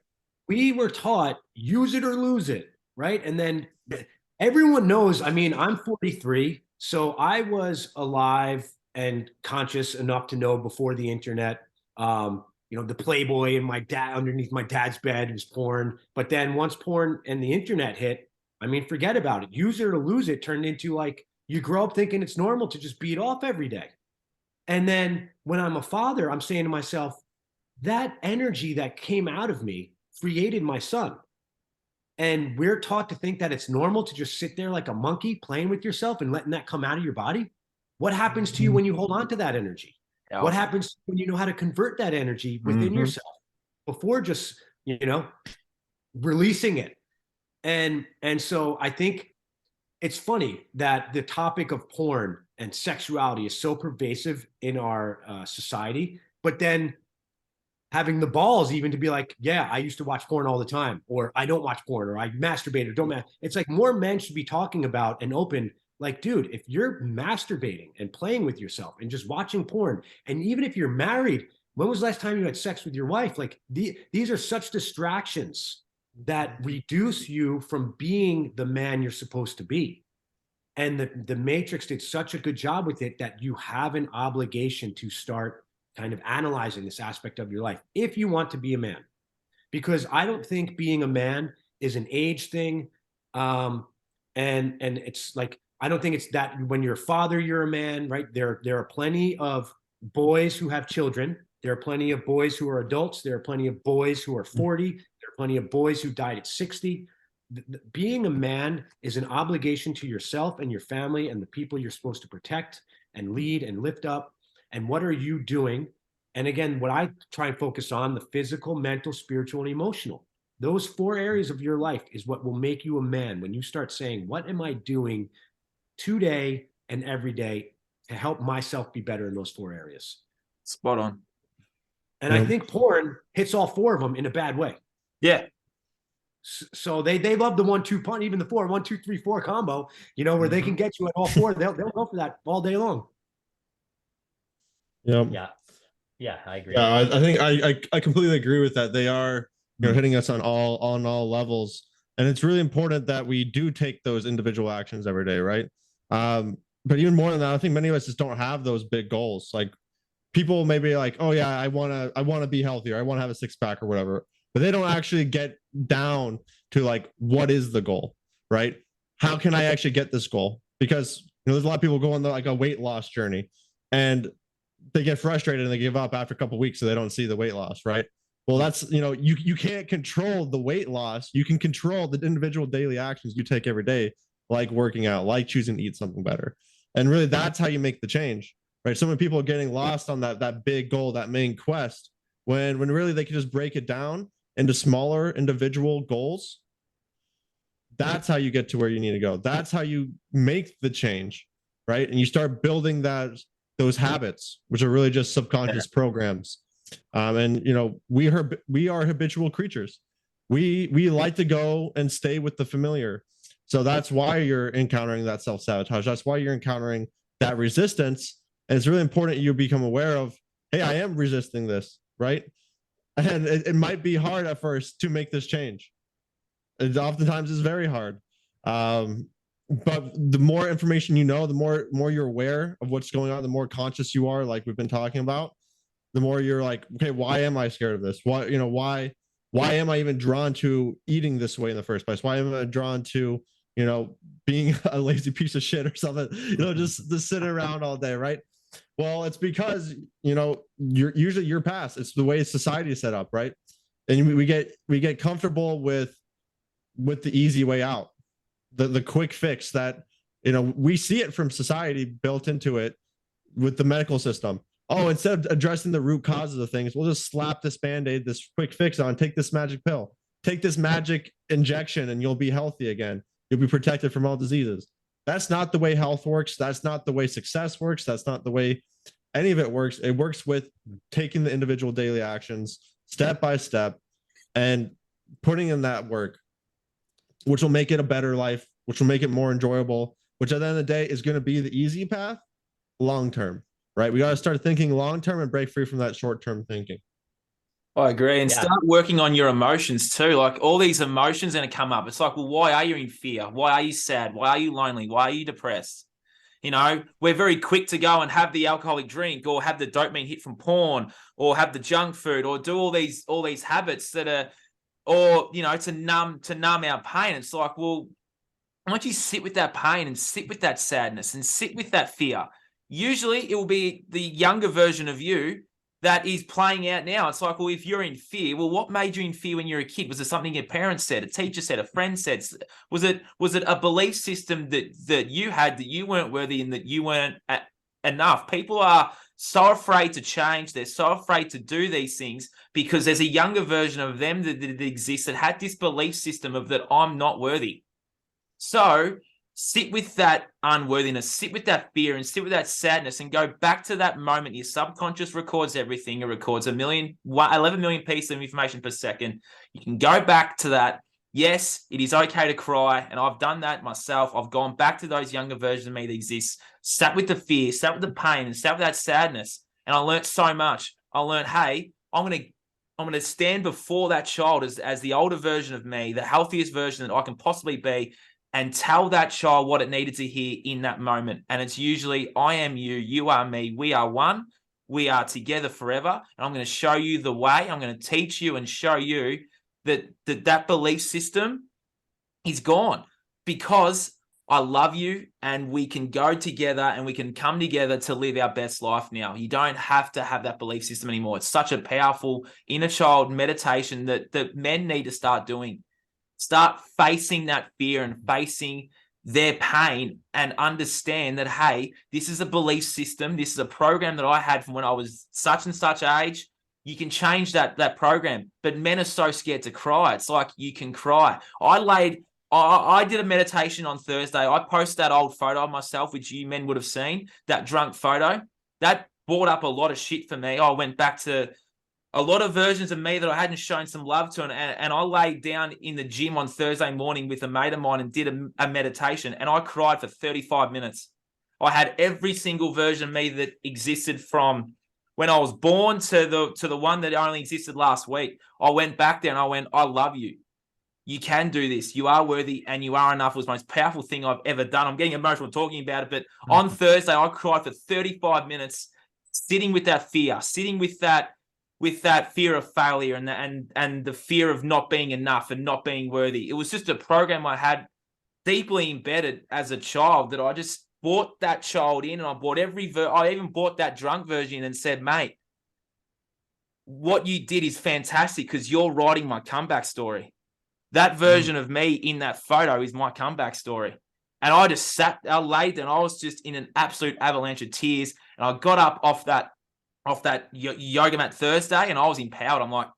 we were taught use it or lose it, right? And then everyone knows, I mean, I'm 43, so I was alive and conscious enough to know before the internet, the Playboy and my dad underneath my dad's bed was porn. But then once porn and the internet hit, I mean, forget about it. Use it or lose it turned into like, you grow up thinking it's normal to just beat off every day. And then when I'm a father, I'm saying to myself, that energy that came out of me created my son. And we're taught to think that it's normal to just sit there like a monkey playing with yourself and letting that come out of your body. What happens to you when you hold on to that energy? What happens when you know how to convert that energy within yourself before just, releasing it? And so I think it's funny that the topic of porn and sexuality is so pervasive in our society, but then having the balls even to be like, yeah, I used to watch porn all the time, or I don't watch porn, or I masturbate or don't. It's like more men should be talking about and open. Like, dude, if you're masturbating and playing with yourself and just watching porn, and even if you're married, when was the last time you had sex with your wife? Like these are such distractions that reduce you from being the man you're supposed to be. And the Matrix did such a good job with it that you have an obligation to start kind of analyzing this aspect of your life if you want to be a man. Because I don't think being a man is an age thing. And it's like, I don't think it's that when you're a father, you're a man, right? There are plenty of boys who have children. There are plenty of boys who are adults. There are plenty of boys who are 40. There are plenty of boys who died at 60. Being a man is an obligation to yourself and your family and the people you're supposed to protect and lead and lift up. And what are you doing? And again, what I try and focus on, the physical, mental, spiritual, and emotional. Those 4 areas of your life is what will make you a man. When you start saying, what am I doing today and every day to help myself be better in those 4 areas? Spot on. And I think porn hits all 4 of them in a bad way. Yeah. So they love the 1-2 punch, even the 4, 1, 2, 3, 4 combo, where they can get you at all 4. They'll go for that all day long. Yeah, I agree. Yeah, I think I completely agree with that. They are hitting us on all levels, and it's really important that we do take those individual actions every day, right? But even more than that, I think many of us just don't have those big goals. Like people may be like, oh yeah, I want to be healthier, I want to have a 6-pack or whatever, but they don't actually get down to like, what is the goal, right? How can I actually get this goal? Because there's a lot of people go on like a weight loss journey, and they get frustrated and they give up after a couple of weeks, so they don't see the weight loss, right? Well, that's you can't control the weight loss. You can control the individual daily actions you take every day, like working out, like choosing to eat something better. And really, that's how you make the change, right? So many people are getting lost on that big goal, that main quest, when really they can just break it down into smaller individual goals. That's how you get to where you need to go. That's how you make the change, right? And you start building those habits, which are really just subconscious programs. And we are habitual creatures. We like to go and stay with the familiar. So that's why you're encountering that self-sabotage. That's why you're encountering that resistance. And it's really important you become aware of, hey, I am resisting this, right? And it might be hard at first to make this change. It oftentimes is very hard. But the more information you know, the more you're aware of what's going on, the more conscious you are, like we've been talking about, the more you're like, okay, why am I scared of this? Why am I even drawn to eating this way in the first place? Why am I drawn to, being a lazy piece of shit or something, just to sit around all day, right? Well, it's because, you're usually your past. It's the way society is set up, right? And we get comfortable with the easy way out. The quick fix that, we see it from society built into it with the medical system. Oh, instead of addressing the root causes of things, we'll just slap this Band-Aid, this quick fix on, take this magic pill, take this magic injection, and you'll be healthy again. You'll be protected from all diseases. That's not the way health works. That's not the way success works. That's not the way any of it works. It works with taking the individual daily actions step by step and putting in that work, which will make it a better life, which will make it more enjoyable, which at the end of the day is going to be the easy path long term, right? We got to start thinking long term and break free from that short term thinking. I agree. And Yeah. start working on your emotions too. Like all these emotions are going to come up. It's like, well, why are you in fear? Why are you sad? Why are you lonely? Why are you depressed? You know, we're very quick to go and have the alcoholic drink or have the dopamine hit from porn or have the junk food or do all these habits that are, or, you know, to numb our pain. It's like, well, why don't you sit with that pain and sit with that sadness and sit with that fear? Usually it will be the younger version of you that is playing out now. It's like, well, if you're in fear, well, what made you in fear when you were a kid? Was it something your parents said, a teacher said, a friend said? Was it a belief system that you had that you weren't worthy and that you weren't enough? People are so afraid to change. They're so afraid to do these things because there's a younger version of them that exists that had this belief system of that I'm not worthy. So sit with that unworthiness, sit with that fear and sit with that sadness and go back to that moment. Your subconscious records everything. It records 11 million pieces of information per second. You can go back to that. Yes, it is okay to cry. And I've done that myself. I've gone back to those younger versions of me that exist, sat with the fear, sat with the pain and sat with that sadness. And I learned so much. I learned, hey, I'm going to stand before that child as the older version of me, the healthiest version that I can possibly be, and tell that child what it needed to hear in that moment. And it's usually, I am you, you are me, we are one, we are together forever. And I'm going to show you the way. I'm going to teach you and show you that belief system is gone because I love you and we can go together and we can come together to live our best life now. You don't have to have that belief system anymore. It's such a powerful inner child meditation that men need to start doing. Start facing that fear and facing their pain and understand that, hey, this is a belief system. This is a program that I had from when I was such and such age. You can change that program. But men are so scared to cry. It's like you can cry. I did a meditation on Thursday. I posted that old photo of myself, which you men would have seen, that drunk photo. That brought up a lot of shit for me. I went back to a lot of versions of me that I hadn't shown some love to. And I laid down in the gym on Thursday morning with a mate of mine and did a meditation. And I cried for 35 minutes. I had every single version of me that existed from when I was born to the one that only existed last week. I went back there and I went, I love you. You can do this. You are worthy and you are enough. It was the most powerful thing I've ever done. I'm getting emotional talking about it. But on Thursday, I cried for 35 minutes, sitting with that fear, sitting with that fear of failure and the fear of not being enough and not being worthy. It was just a program I had deeply embedded as a child that I just brought that child in and I bought I even bought that drunk version and said, mate, what you did is fantastic because you're writing my comeback story. That version of me in that photo is my comeback story. And I just I laid there and I was just in an absolute avalanche of tears. And I got up off that yoga mat Thursday and I was empowered. I'm like,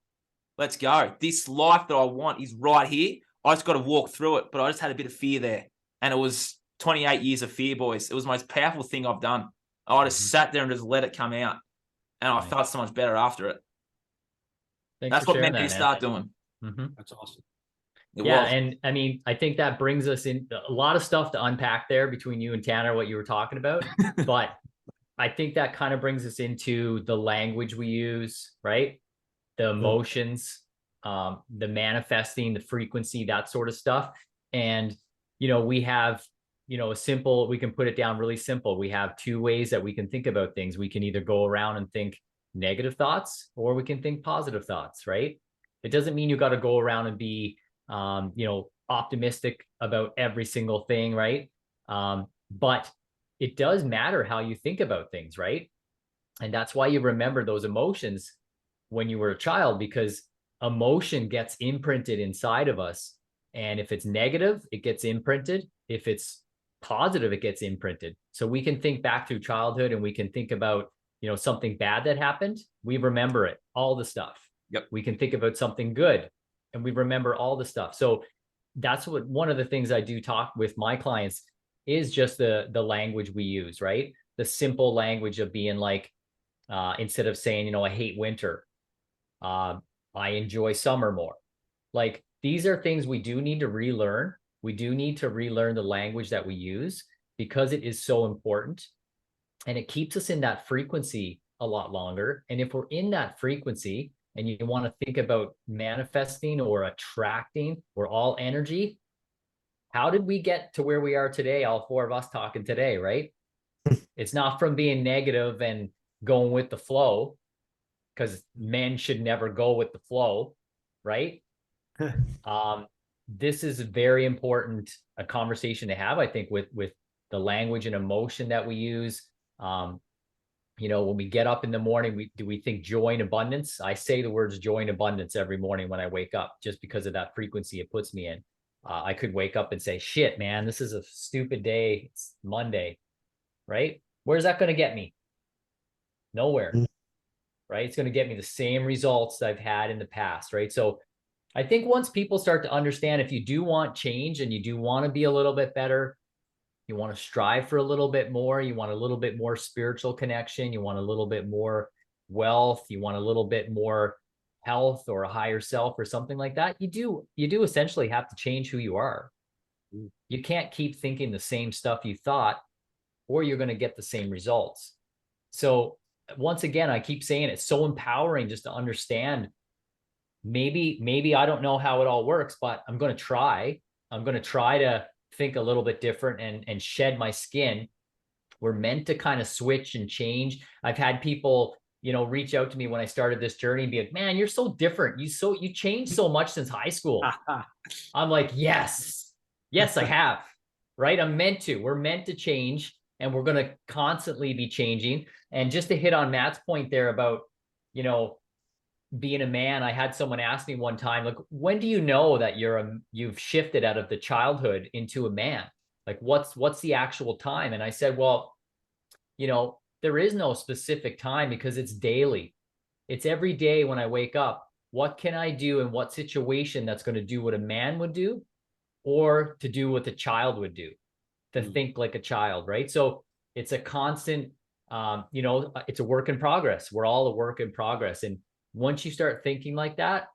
let's go. This life that I want is right here. I just got to walk through it. But I just had a bit of fear there. And it was 28 years of fear, boys. It was the most powerful thing I've done. I just sat there and just let it come out. And I felt so much better after it. That's what men need to start doing. That's awesome. And I mean, I think that brings us in a lot of stuff to unpack there between you and Tanner, what you were talking about. But I think that kind of brings us into the language we use, right? The emotions, the manifesting, the frequency, that sort of stuff. And, we have, we can put it down really simple. We have two ways that we can think about things. We can either go around and think negative thoughts or we can think positive thoughts, right? It doesn't mean you got to go around and be, optimistic about every single thing, right? But it does matter how you think about things, right? And that's why you remember those emotions when you were a child, because emotion gets imprinted inside of us. And if it's negative, it gets imprinted. If it's positive, it gets imprinted. So we can think back to childhood and we can think about, something bad that happened. We remember it, all the stuff. Yep. We can think about something good and we remember all the stuff. So that's one of the things I do talk with my clients. is just the language we use, right? The simple language of being like, instead of saying, you know, I hate winter, I enjoy summer more. Like, these are things we do need to relearn. We do need to relearn the language that we use because it is so important. And it keeps us in that frequency a lot longer. And if we're in that frequency and you want to think about manifesting or attracting, we're all energy. How did we get to where we are today? All four of us talking today, right? It's not from being negative and going with the flow, because men should never go with the flow, right? This is very important, a conversation to have, I think, with the language and emotion that we use. You know, when we get up in the morning, do we think joy and abundance? I say the words joy and abundance every morning when I wake up, just because of that frequency it puts me in. I could wake up and say, shit, man, this is a stupid day. It's Monday, right? Where's that going to get me? Nowhere, right? It's going to get me the same results I've had in the past, right? So I think once people start to understand, if you do want change and you do want to be a little bit better, you want to strive for a little bit more, you want a little bit more spiritual connection, you want a little bit more wealth, you want a little bit more health or a higher self or something like that, you do essentially have to change who you are. You can't keep thinking the same stuff you thought, or you're going to get the same results. So once again, I keep saying it's so empowering just to understand, maybe I don't know how it all works, but I'm going to try. I'm going to try to think a little bit different and shed my skin. We're meant to kind of switch and change. I've had people, you know, reach out to me when I started this journey and be like, man, you're so different. You changed so much since high school. I'm like, yes, I have, right? I'm meant to. We're meant to change, and we're going to constantly be changing. And just to hit on Matt's point there about, you know, being a man, I had someone ask me one time, like, when do you know that you've shifted out of the childhood into a man? Like, what's the actual time? And I said, well, you know, there is no specific time, because it's daily. It's every day when I wake up, what can I do in what situation that's going to do what a man would do, or to do what a child would do, to think like a child, right? So it's a constant, you know, it's a work in progress. We're all a work in progress. And once you start thinking like that,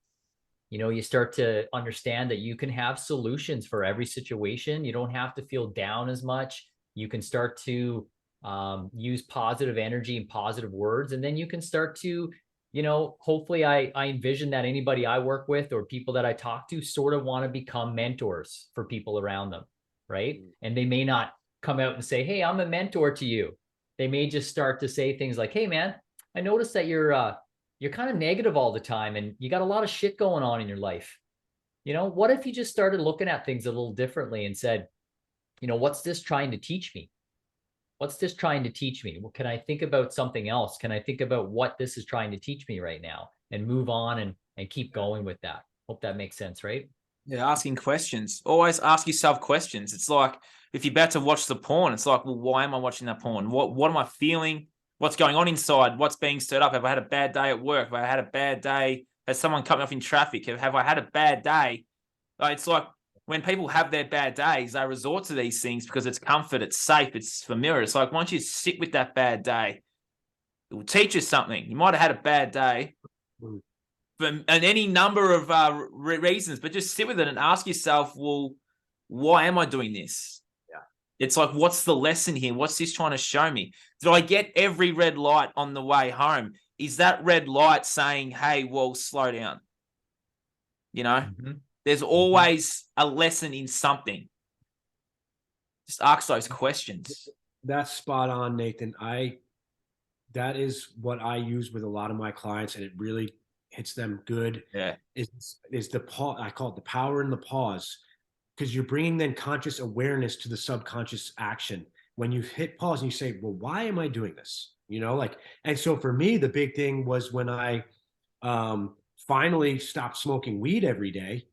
you know, you start to understand that you can have solutions for every situation. You don't have to feel down as much. You can start to use positive energy and positive words. And then you can start to, you know, hopefully I envision that anybody I work with or people that I talk to sort of want to become mentors for people around them, right? And they may not come out and say, hey, I'm a mentor to you. They may just start to say things like, hey, man, I noticed that you're kind of negative all the time and you got a lot of shit going on in your life. You know, what if you just started looking at things a little differently and said, you know, what's this trying to teach me? What's this trying to teach me? Well, can I think about something else? Can I think about what this is trying to teach me right now and move on and keep going with that? Hope that makes sense, right? Yeah, asking questions. Always ask yourself questions. It's like, if you're about to watch the porn, it's like, well, why am I watching that porn? What am I feeling? What's going on inside? What's being stirred up? Have I had a bad day at work? Have I had a bad day? Has someone cut me off in traffic? Have I had a bad day? It's like, when people have their bad days, they resort to these things because it's comfort, it's safe, it's familiar. It's like, once you sit with that bad day, it will teach you something. You might have had a bad day and any number of reasons, but just sit with it and ask yourself, well, why am I doing this? Yeah. It's like, what's the lesson here? What's this trying to show me? Did I get every red light on the way home? Is that red light saying, hey, well, slow down? You know? Mm-hmm. There's always a lesson in something. Just ask those questions. That's spot on, Nathan. That is what I use with a lot of my clients, and it really hits them good. Yeah. Is the pause. I call it the power in the pause, because you're bringing then conscious awareness to the subconscious action. When you hit pause and you say, well, why am I doing this? You know, like, and so for me, the big thing was when I finally stopped smoking weed every day,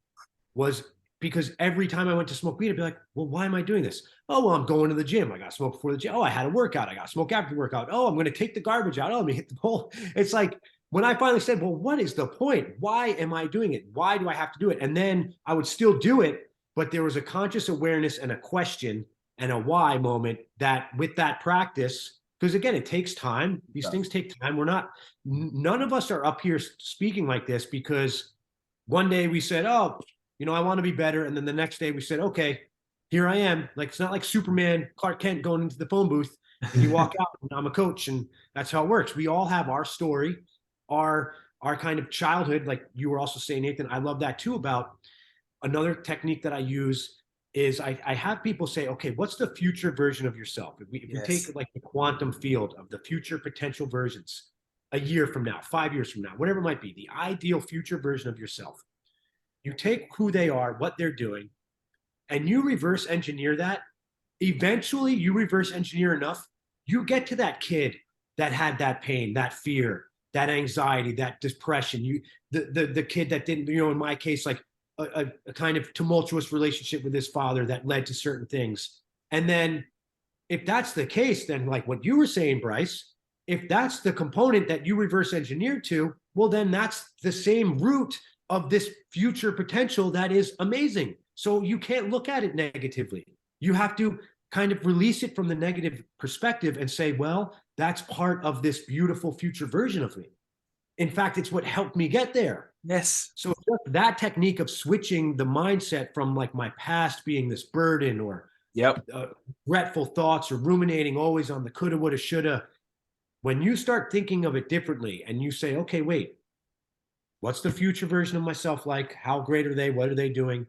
was because every time I went to smoke weed, I'd be like, well, why am I doing this? Oh, well, I'm going to the gym. I got to smoke before the gym. Oh, I had a workout. I got to smoke after the workout. Oh, I'm going to take the garbage out. Oh, let me hit the bowl. It's like, when I finally said, well, what is the point? Why am I doing it? Why do I have to do it? And then I would still do it, but there was a conscious awareness and a question and a why moment, that with that practice, because again, it takes time. These things take time. None of us are up here speaking like this because one day we said, oh, I want to be better. And then the next day we said, okay, here I am. Like, it's not like Superman, Clark Kent going into the phone booth and you walk out and I'm a coach, and that's how it works. We all have our story, our kind of childhood. Like you were also saying, Nathan, I love that too. About another technique that I use is I have people say, okay, what's the future version of yourself? If we take like the quantum field of the future potential versions, a year from now, 5 years from now, whatever it might be, the ideal future version of yourself. You take who they are, what they're doing, and you reverse engineer that. Eventually, you reverse engineer enough, you get to that kid that had that pain, that fear, that anxiety, that depression. The kid that didn't, in my case, like a kind of tumultuous relationship with his father that led to certain things. And then if that's the case, then like what you were saying, Bryce, if that's the component that you reverse engineered to, well, then that's the same root of this future potential that is amazing. So you can't look at it negatively. You have to kind of release it from the negative perspective and say, well, that's part of this beautiful future version of me. In fact, it's what helped me get there. Yes. So that technique of switching the mindset from like my past being this burden or regretful thoughts or ruminating always on the coulda, woulda, shoulda. When you start thinking of it differently and you say, okay, wait, what's the future version of myself like? How great are they? What are they doing?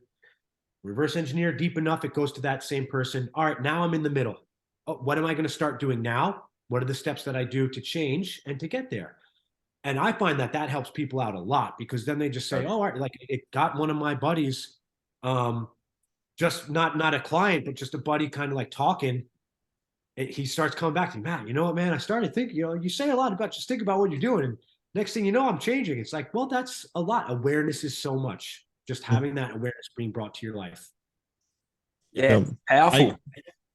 Reverse engineer deep enough, it goes to that same person. All right, now I'm in the middle. Oh, what am I going to start doing now? What are the steps that I do to change and to get there? And I find that helps people out a lot, because then they just say, oh, all right, like it got one of my buddies, just not a client, but just a buddy kind of like talking. He starts coming back to me, Matt, you know what, man, I started thinking, you say a lot about, just think about what you're doing. And next thing you know, I'm changing. It's like, well, that's a lot. Awareness is so much. Just having that awareness being brought to your life. Yeah, powerful.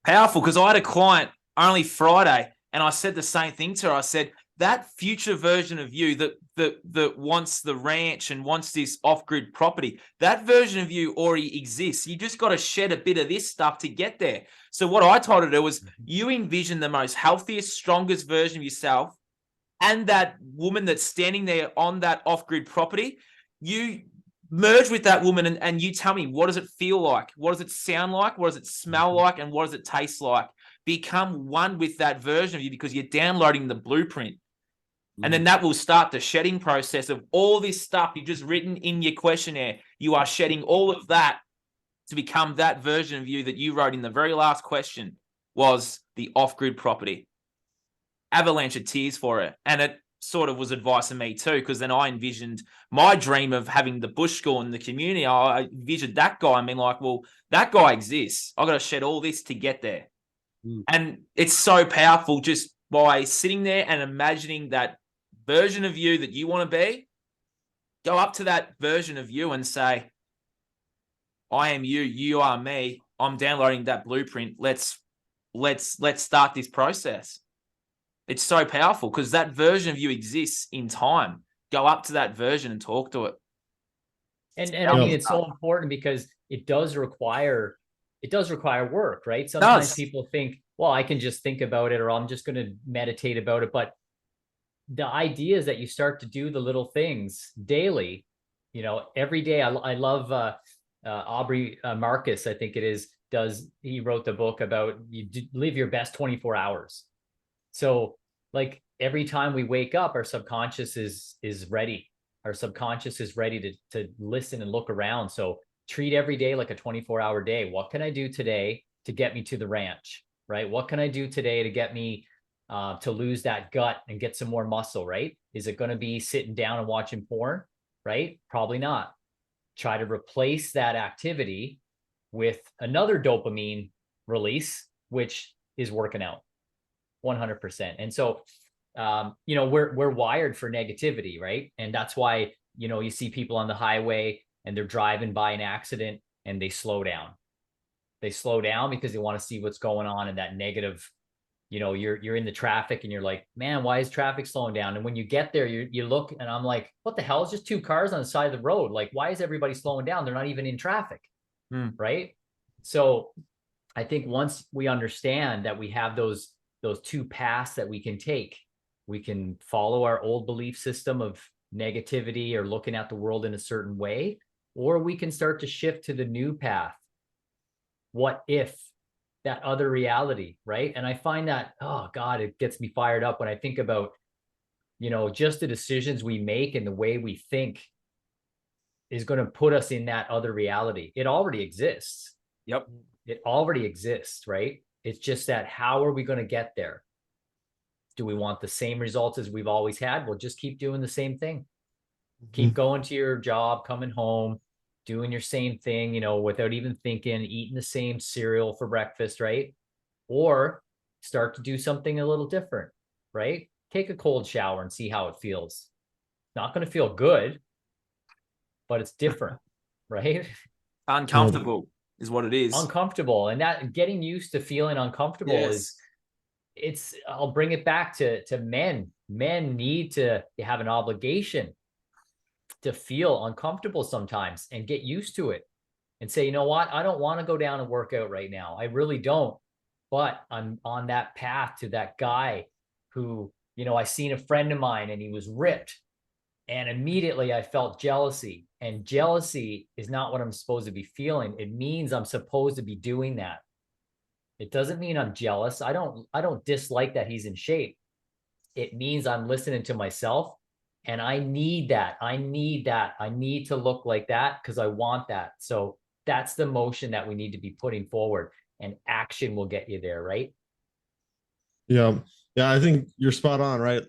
Powerful, because I had a client only Friday, and I said the same thing to her. I said, that future version of you that wants the ranch and wants this off-grid property, that version of you already exists. You just got to shed a bit of this stuff to get there. So what I told her to do was, you envision the most healthiest, strongest version of yourself, and that woman that's standing there on that off-grid property, you merge with that woman and you tell me, what does it feel like? What does it sound like? What does it smell like? And what does it taste like? Become one with that version of you, because you're downloading the blueprint. And then that will start the shedding process of all this stuff you've just written in your questionnaire. You are shedding all of that to become that version of you that you wrote in the very last question, was the off-grid property. Avalanche of tears for it. And it sort of was advice to me too, because then I envisioned my dream of having the bush school in the community. I envisioned that guy. I mean, like, well, that guy exists. I've got to shed all this to get there. And it's so powerful just by sitting there and imagining that version of you that you want to be. Go up to that version of you and say, I am you, you are me. I'm downloading that blueprint. Let's start this process. It's so powerful because that version of you exists in time. Go up to that version and talk to it. And I mean, it's so important because it does require work, right? Sometimes people think, well, I can just think about it, or I'm just going to meditate about it. But the idea is that you start to do the little things daily, every day. I love Aubrey Marcus, I think it is, he wrote the book about you live your best 24 hours. So like every time we wake up, our subconscious is ready. Our subconscious is ready to listen and look around. So treat every day like a 24-hour day. What can I do today to get me to the ranch, right? What can I do today to get me to lose that gut and get some more muscle, right? Is it going to be sitting down and watching porn, right? Probably not. Try to replace that activity with another dopamine release, which is working out 100%. And so, we're wired for negativity, right? And that's why, you see people on the highway and they're driving by an accident and they slow down. They slow down because they want to see what's going on in that negative. You're in the traffic and you're like, man, why is traffic slowing down? And when you get there, you look and I'm like, what the hell? It's just two cars on the side of the road. Like, why is everybody slowing down? They're not even in traffic. Right? So I think once we understand that we have those two paths that we can take, we can follow our old belief system of negativity or looking at the world in a certain way, or we can start to shift to the new path. What if that other reality, right? And I find that, oh God, it gets me fired up when I think about, you know, just the decisions we make and the way we think is going to put us in that other reality. It already exists. Yep. It already exists, right? It's just that how are we going to get there? Do we want the same results as we've always had? Well, just keep doing the same thing. Keep going to your job, coming home, doing your same thing, you know, without even thinking, eating the same cereal for breakfast, right? Or start to do something a little different, right? Take a cold shower and see how it feels. Not going to feel good, but it's different, right? Uncomfortable is what it is. Uncomfortable. And that getting used to feeling uncomfortable is, it's, I'll bring it back to men. Men need to have an obligation to feel uncomfortable sometimes and get used to it and say, you know what, I don't want to go down and work out right now. I really don't. But I'm on that path to that guy who, you know, I seen a friend of mine and he was ripped. And immediately I felt jealousy. And jealousy is not what I'm supposed to be feeling. It means I'm supposed to be doing that. It doesn't mean I'm jealous. I don't dislike that he's in shape. It means I'm listening to myself, and I need that. I need that. I need to look like that because I want that. So that's the motion that we need to be putting forward, and action will get you there, right? Yeah. Yeah, I think you're spot on, right?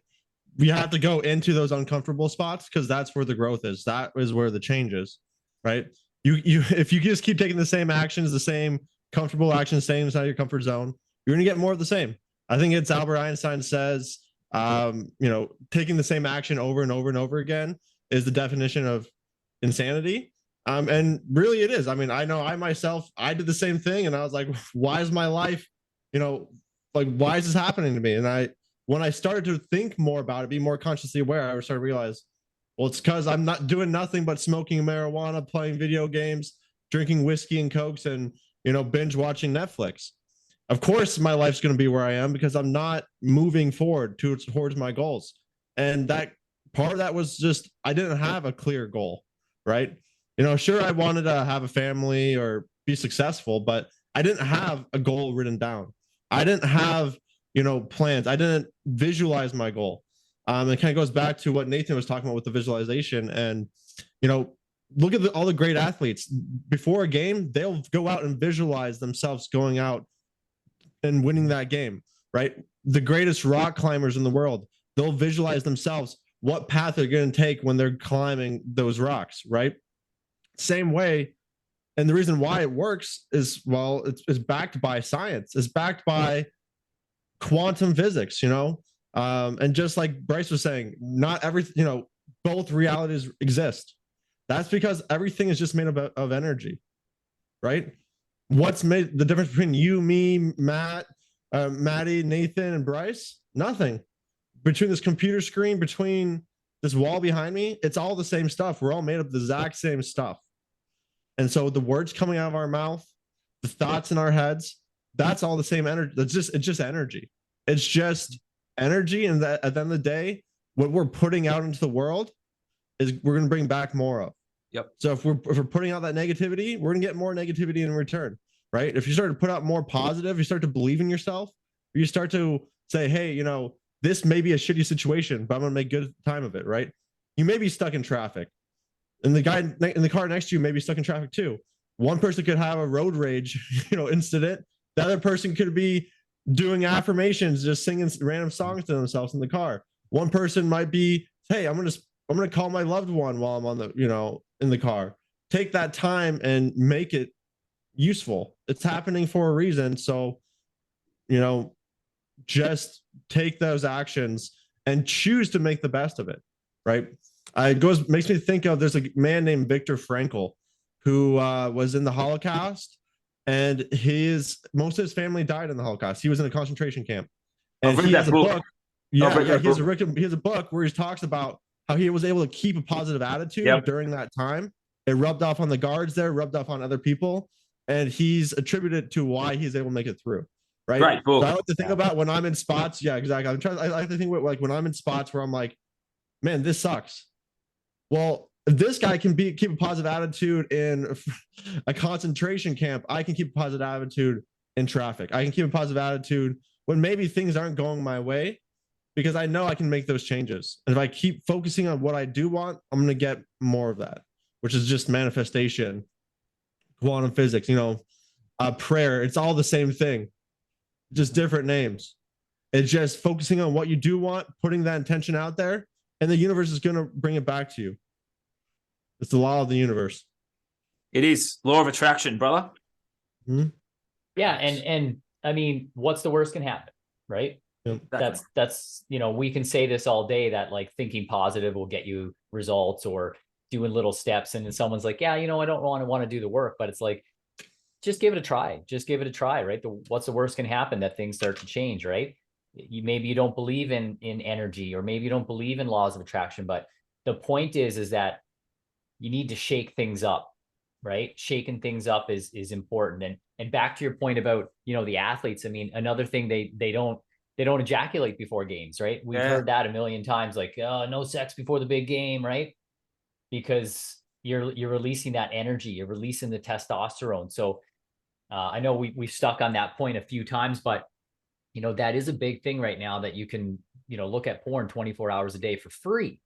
We have to go into those uncomfortable spots because that's where the growth is. That is where the change is, right? You if you just keep taking the same actions, the same comfortable actions, staying inside your comfort zone, you're gonna get more of the same. I think it's Albert Einstein says, you know, taking the same action over and over and over again is the definition of insanity. And really it is. I mean, I know I myself, I did the same thing and I was like, why is my life, you know, like, why is this happening to me? And when I started to think more about it, be more consciously aware, I started to realize, well, it's because I'm not doing nothing but smoking marijuana, playing video games, drinking whiskey and cokes, and, you know, binge watching Netflix. Of course, my life's going to be where I am because I'm not moving forward towards my goals. And that part of that was just, I didn't have a clear goal, right? You know, sure, I wanted to have a family or be successful, but I didn't have a goal written down. I didn't have, you know, plans. I didn't visualize my goal. It kind of goes back to what Nathan was talking about with the visualization. And, you know, look at all the great athletes before a game, they'll go out and visualize themselves going out and winning that game, right? The greatest rock climbers in the world, they'll visualize themselves what path they're going to take when they're climbing those rocks, right? Same way. And the reason why it works is, well, it's backed by science. It's backed by quantum physics, you know? And just like Bryce was saying, not everything, you know, both realities exist. That's because everything is just made of energy, right? What's made the difference between you, me, Matt, Matty, Nathan, and Bryce? Nothing. Between this computer screen, between this wall behind me, it's all the same stuff. We're all made of the exact same stuff. And so the words coming out of our mouth, the thoughts in our heads, that's all the same energy. It's just energy. It's just energy. And that at the end of the day, what we're putting out into the world is we're going to bring back more of. Yep. So if we're putting out that negativity, we're going to get more negativity in return, right? If you start to put out more positive, you start to believe in yourself, you start to say, hey, you know, this may be a shitty situation, but I'm going to make good time of it, right? You may be stuck in traffic, and the guy in the car next to you may be stuck in traffic too. One person could have a road rage, you know, incident. The other person could be doing affirmations, just singing random songs to themselves in the car. One person might be, hey, I'm going to call my loved one while I'm on the, you know, in the car. Take that time and make it useful. It's happening for a reason. So, you know, just take those actions and choose to make the best of it, right? It makes me think of, there's a man named Viktor Frankl who was in the Holocaust, and most of his family died in the Holocaust. He was in a concentration camp, and he has a book. He has a book where he talks about how he was able to keep a positive attitude during that time. It rubbed off on the guards there, rubbed off on other people. and he's attributed to why he's able to make it through. Right. Great book. So I like to think about when I'm in spots. Yeah, exactly. I like to think about like when I'm in spots where I'm like, man, this sucks. Well, if this guy can keep a positive attitude in a concentration camp, I can keep a positive attitude in traffic. I can keep a positive attitude when maybe things aren't going my way, because I know I can make those changes. And if I keep focusing on what I do want, I'm going to get more of that, which is just manifestation, quantum physics, prayer. It's all the same thing, just different names. It's just focusing on what you do want, putting that intention out there, and the universe is going to bring it back to you. It's the law of the universe. It is law of attraction, brother. Mm-hmm. Yeah. And I mean, what's the worst can happen, right? Yep. That's, we can say this all day that like thinking positive will get you results, or doing little steps. And then someone's like, yeah, I don't want to do the work, but it's like, just give it a try. Just give it a try, right? What's the worst can happen? That things start to change, right? Maybe you don't believe in energy, or maybe you don't believe in laws of attraction, but the point is that you need to shake things up, right? Shaking things up is important. And back to your point about, the athletes, I mean, another thing, they don't ejaculate before games, right? We've heard that a million times, like, no sex before the big game, right? Because you're releasing that energy, you're releasing the testosterone. So I know we've stuck on that point a few times, but that is a big thing right now, that you can, look at porn 24 hours a day for free,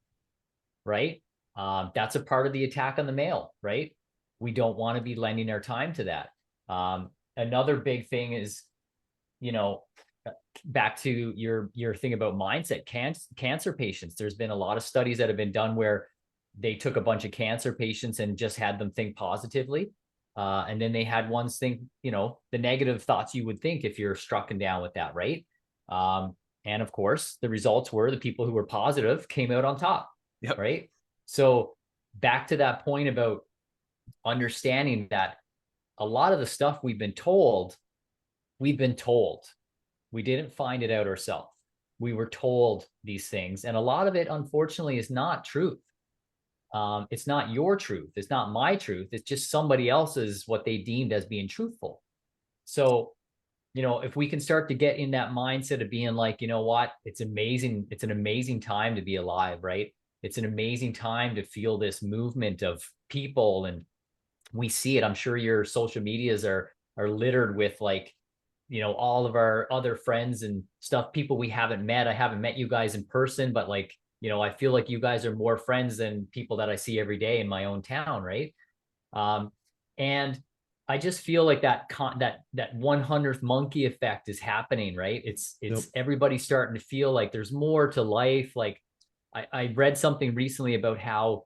right? That's a part of the attack on the male, right? We don't want to be lending our time to that. Another big thing is, back to your thing about mindset, cancer patients. There's been a lot of studies that have been done where they took a bunch of cancer patients and just had them think positively. And then they had ones think, the negative thoughts you would think if you're struck down with that, right? And of course, the results were the people who were positive came out on top, right? So back to that point about understanding that a lot of the stuff we've been told. We didn't find it out ourselves. We were told these things. And a lot of it, unfortunately, is not truth. It's not your truth. It's not my truth. It's just somebody else's, what they deemed as being truthful. So, if we can start to get in that mindset of being like, what, it's amazing. It's an amazing time to be alive, right? It's an amazing time to feel this movement of people. And we see it. I'm sure your social medias are littered with like, all of our other friends and stuff, people we haven't met. I haven't met you guys in person, but like, I feel like you guys are more friends than people that I see every day in my own town, right? And I just feel like that 100th monkey effect is happening, right? It's everybody starting to feel like there's more to life. Like I read something recently about how,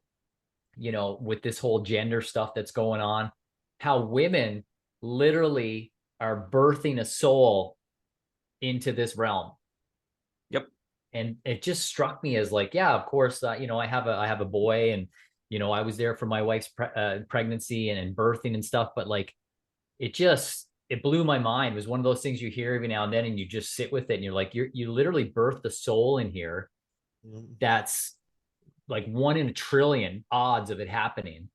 with this whole gender stuff that's going on, how women literally are birthing a soul into this realm. Yep. And it just struck me as like, yeah, of course, I have a boy, and, I was there for my wife's pregnancy and birthing and stuff. But like, it blew my mind. It was one of those things you hear every now and then, and you just sit with it, and you're like, you literally birthed the soul in here. That's like 1 in a trillion odds of it happening.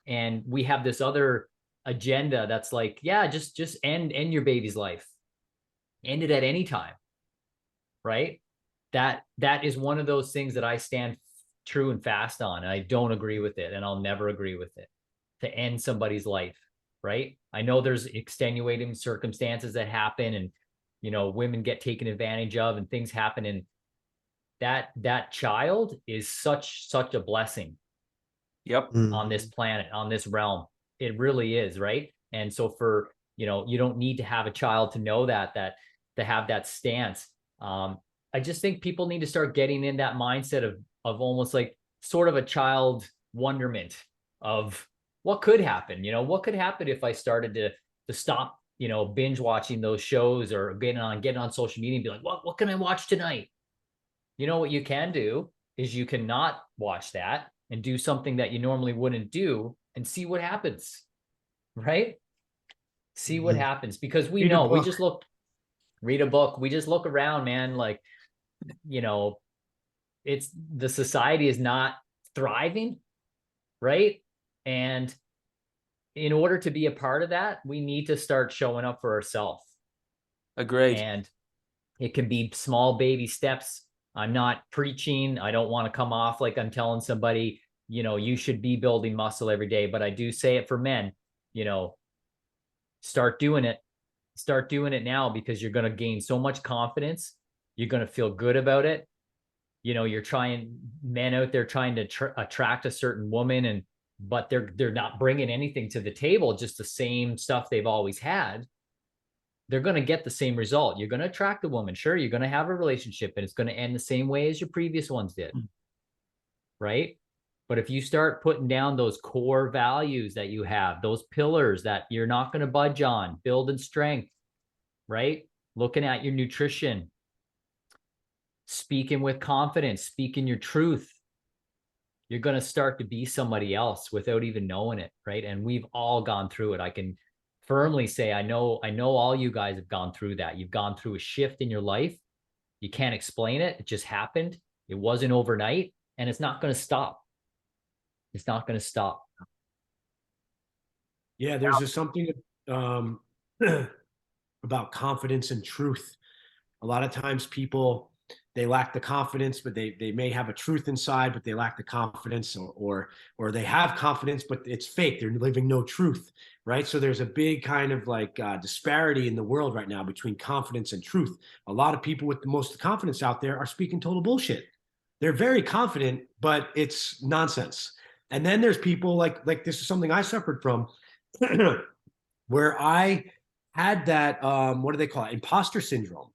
And we have this other agenda that's like, yeah, just end your baby's life. End it at any time. Right? That is one of those things that I stand true and fast on. And I don't agree with it, and I'll never agree with it, to end somebody's life. Right? I know there's extenuating circumstances that happen, and women get taken advantage of, and things happen, and that child is such a blessing. Yep. On this planet, on this realm. It really is, right? And so for, you don't need to have a child to know that to have that stance. I just think people need to start getting in that mindset of almost like sort of a child wonderment of what could happen. What could happen if I started to stop, binge watching those shows, or getting on social media and be like, what can I watch tonight? What you can do is you cannot watch that and do something that you normally wouldn't do, and see what happens, right? See what happens, because we know, we just read a book. We just look around, man. Like, it's the society is not thriving, right? And in order to be a part of that, we need to start showing up for ourselves. Agreed. And it can be small baby steps. I'm not preaching. I don't want to come off like I'm telling somebody, you know, you should be building muscle every day, but I do say it for men, you know, start doing it. Start doing it now, because you're going to gain so much confidence. You're going to feel good about it. You know, you're trying, men out there trying to attract a certain woman, but they're not bringing anything to the table, just the same stuff they've always had. They're going to get the same result. You're going to attract a woman. Sure, you're going to have a relationship, and it's going to end the same way as your previous ones did. Right? But if you start putting down those core values that you have, those pillars that you're not going to budge on, building strength, right? Looking at your nutrition, speaking with confidence, speaking your truth, you're going to start to be somebody else without even knowing it, right? And we've all gone through it. I can firmly say, I know all you guys have gone through that. You've gone through a shift in your life. You can't explain it. It just happened. It wasn't overnight, and it's not going to stop. It's not going to stop. Yeah, there's just something about confidence and truth. A lot of times people, they lack the confidence, but they may have a truth inside, but they lack the confidence, or they have confidence, but it's fake. They're living no truth, right? So there's a big kind of like disparity in the world right now between confidence and truth. A lot of people with the most confidence out there are speaking total bullshit. They're very confident, but it's nonsense. And then there's people like this is something I suffered from, where I had that, what do they call it? Imposter syndrome,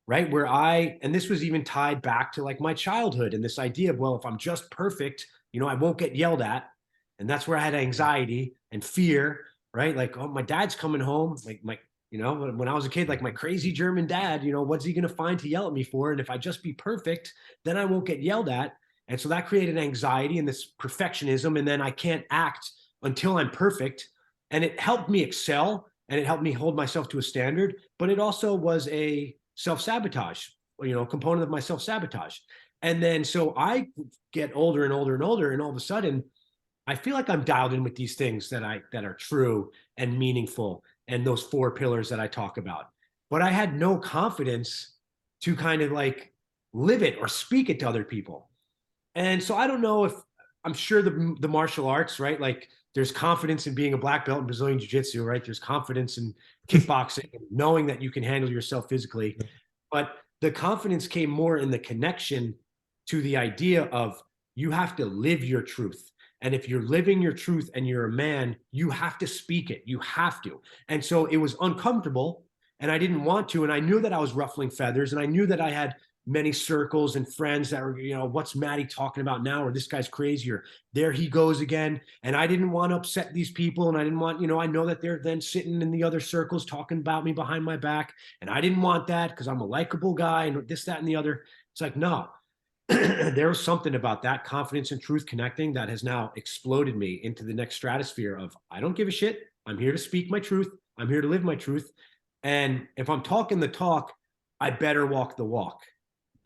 right? Where and this was even tied back to like my childhood and this idea of, well, if I'm just perfect, you know, I won't get yelled at. And that's where I had anxiety and fear, right? Like, oh, my dad's coming home. Like you know, when I was a kid, like my crazy German dad, you know, what's he going to find to yell at me for? And if I just be perfect, then I won't get yelled at. And so that created anxiety and this perfectionism. And then I can't act until I'm perfect. And it helped me excel, and it helped me hold myself to a standard. But it also was a self-sabotage, you know, component of my self-sabotage. And then so I get older and older and older, and all of a sudden I feel like I'm dialed in with these things that are true and meaningful, and those 4 pillars that I talk about. But I had no confidence to kind of like live it or speak it to other people. And so I don't know if, I'm sure the martial arts, right? Like there's confidence in being a black belt in Brazilian Jiu-Jitsu, right? There's confidence in kickboxing, knowing that you can handle yourself physically. But the confidence came more in the connection to the idea of you have to live your truth. And if you're living your truth and you're a man, you have to speak it. You have to. And so it was uncomfortable, and I didn't want to. And I knew that I was ruffling feathers, and I knew that I had many circles and friends that were, you know, what's Matty talking about now? Or this guy's crazy, or there he goes again. And I didn't want to upset these people. And I didn't want, you know, I know that they're then sitting in the other circles talking about me behind my back. And I didn't want that because I'm a likable guy and this, that, and the other. It's like, no, there was something about that confidence and truth connecting that has now exploded me into the next stratosphere of, I don't give a shit. I'm here to speak my truth. I'm here to live my truth. And if I'm talking the talk, I better walk the walk.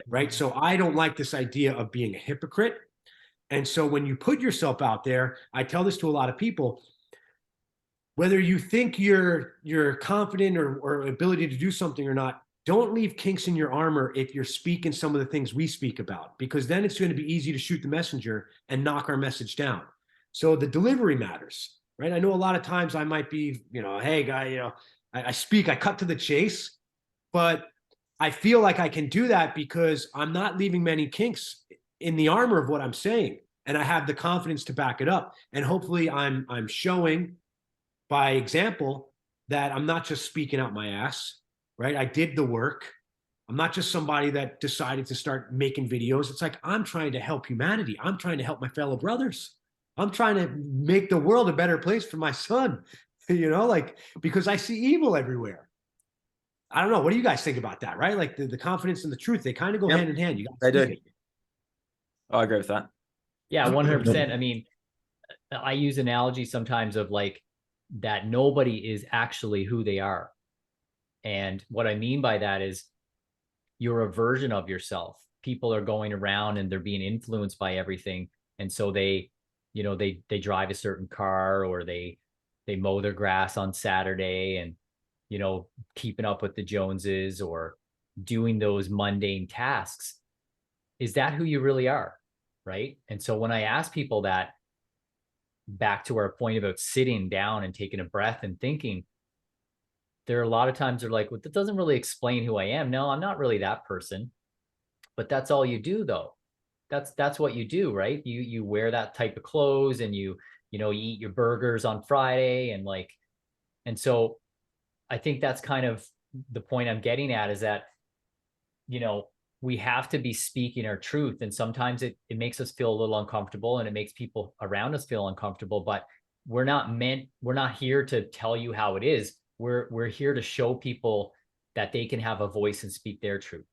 Right. So I don't like this idea of being a hypocrite. And so when you put yourself out there, I tell this to a lot of people, whether you think you're confident or ability to do something or not, don't leave kinks in your armor if you're speaking some of the things we speak about, because then it's going to be easy to shoot the messenger and knock our message down. So the delivery matters, right? I know a lot of times I might be, you know, hey guy, you know, I speak, I cut to the chase, but I feel like I can do that because I'm not leaving many kinks in the armor of what I'm saying. And I have the confidence to back it up. And hopefully I'm showing by example that I'm not just speaking out my ass, right? I did the work. I'm not just somebody that decided to start making videos. It's like, I'm trying to help humanity. I'm trying to help my fellow brothers. I'm trying to make the world a better place for my son, you know, like, because I see evil everywhere. I don't know. What do you guys think about that? Right? Like the confidence and the truth, they kind of go hand in hand. You They do. I agree with that. Yeah, 100%. I mean, I use analogies sometimes of like that nobody is actually who they are. And what I mean by that is you're a version of yourself. People are going around and they're being influenced by everything. And so they, you know, they drive a certain car, or they they mow their grass on Saturday and, keeping up with the Joneses or doing those mundane tasks. Is that who you really are? Right. And so when I ask people that, back to our point about sitting down and taking a breath and thinking, there are a lot of times they're like, well, that doesn't really explain who I am. No, I'm not really that person. But that's all you do, though. That's what you do, right? You wear that type of clothes, and you eat your burgers on Friday, and so I think that's kind of the point I'm getting at, is that we have to be speaking our truth, and sometimes it makes us feel a little uncomfortable, and it makes people around us feel uncomfortable. But we're not here to tell you how it is. We're here to show people that they can have a voice and speak their truth,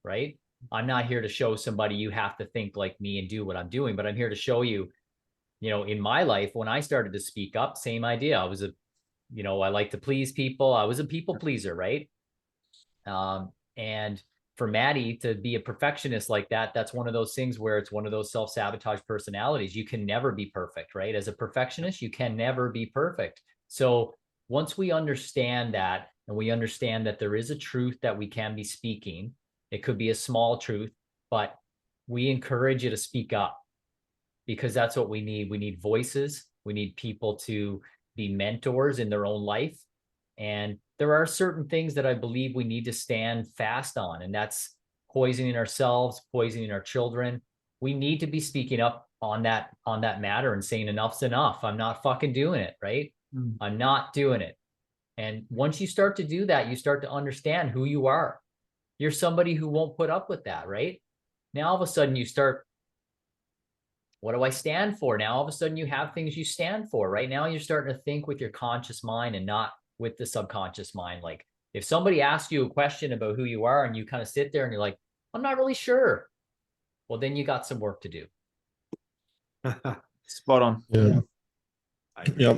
right? I'm not here to show somebody you have to think like me and do what I'm doing, but I'm here to show you, in my life, when I started to speak up, same idea. I was I like to please people. I was a people pleaser, right? And for Matty to be a perfectionist like that, that's one of those things where it's one of those self-sabotage personalities. You can never be perfect, right? As a perfectionist, you can never be perfect. So once we understand that, and we understand that there is a truth that we can be speaking, it could be a small truth, but we encourage you to speak up, because that's what we need. We need voices. We need people to be mentors in their own life. And there are certain things that I believe we need to stand fast on, and that's poisoning ourselves, poisoning our children. We need to be speaking up on that matter and saying enough's enough. I'm not fucking doing it, right? I'm not doing it. And once you start to do that, you start to understand who you are. You're somebody who won't put up with that, right? Now, all of a sudden you start, what do I stand for? Now, all of a sudden you have things you stand for. Right now, you're starting to think with your conscious mind and not with the subconscious mind. Like, if somebody asks you a question about who you are and you kind of sit there and you're like, I'm not really sure. Well, then you got some work to do. Spot on. Yeah. Yeah.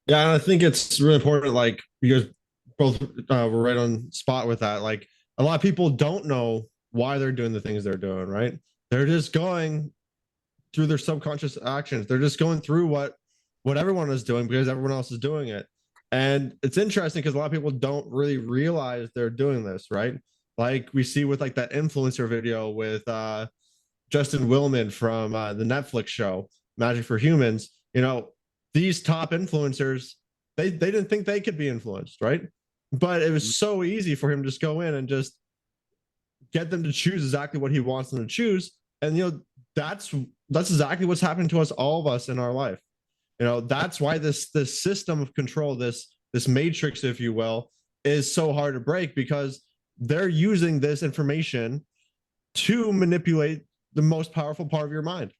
Yeah. And I think it's really important. Like, you guys both were right on spot with that. Like, a lot of people don't know why they're doing the things they're doing, right? They're just going through their subconscious actions. They're just going through what everyone is doing because everyone else is doing it. And it's interesting because a lot of people don't really realize they're doing this, right? Like we see with like that influencer video with Justin Willman from the Netflix show, Magic for Humans. These top influencers, they didn't think they could be influenced, right? But it was so easy for him to just go in and just get them to choose exactly what he wants them to choose. And, that's exactly what's happening to us, all of us in our life. That's why this system of control, this matrix, if you will, is so hard to break, because they're using this information to manipulate the most powerful part of your mind.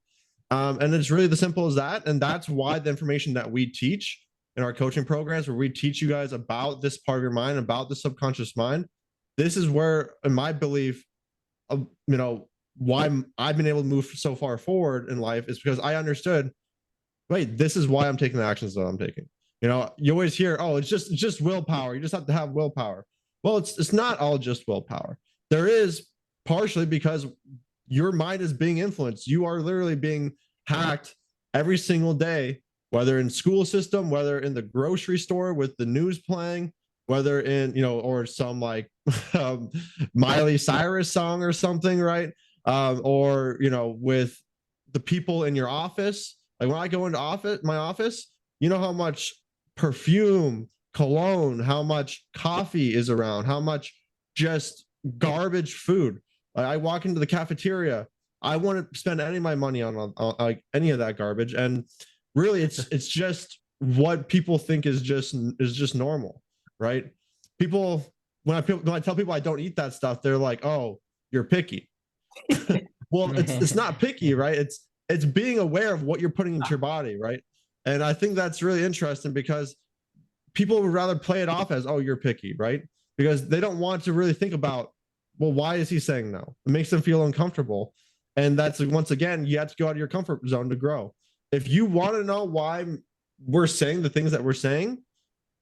And it's really the simple as that. And that's why the information that we teach in our coaching programs, where we teach you guys about this part of your mind, about the subconscious mind, this is where, in my belief, why I've been able to move so far forward in life, is because I understood, wait, this is why I'm taking the actions that I'm taking. You always hear, oh, it's just willpower. You just have to have willpower. Well, it's not all just willpower. There is partially because your mind is being influenced. You are literally being hacked every single day, whether in school system, whether in the grocery store with the news playing, whether in, or some like Miley Cyrus song or something, right? Or, with the people in your office. Like when I go into my office, you know how much perfume, cologne, how much coffee is around, how much just garbage food. Like I walk into the cafeteria, I want to spend any of my money on like any of that garbage. And really it's just what people think is just normal, right? People, when I tell people I don't eat that stuff, they're like, oh, you're picky. Well, it's not picky, right? It's being aware of what you're putting into your body, right? And I think that's really interesting, because people would rather play it off as, oh, you're picky, right? Because they don't want to really think about, well, why is he saying no? It makes them feel uncomfortable. And that's, once again, you have to go out of your comfort zone to grow. If you want to know why we're saying the things that we're saying,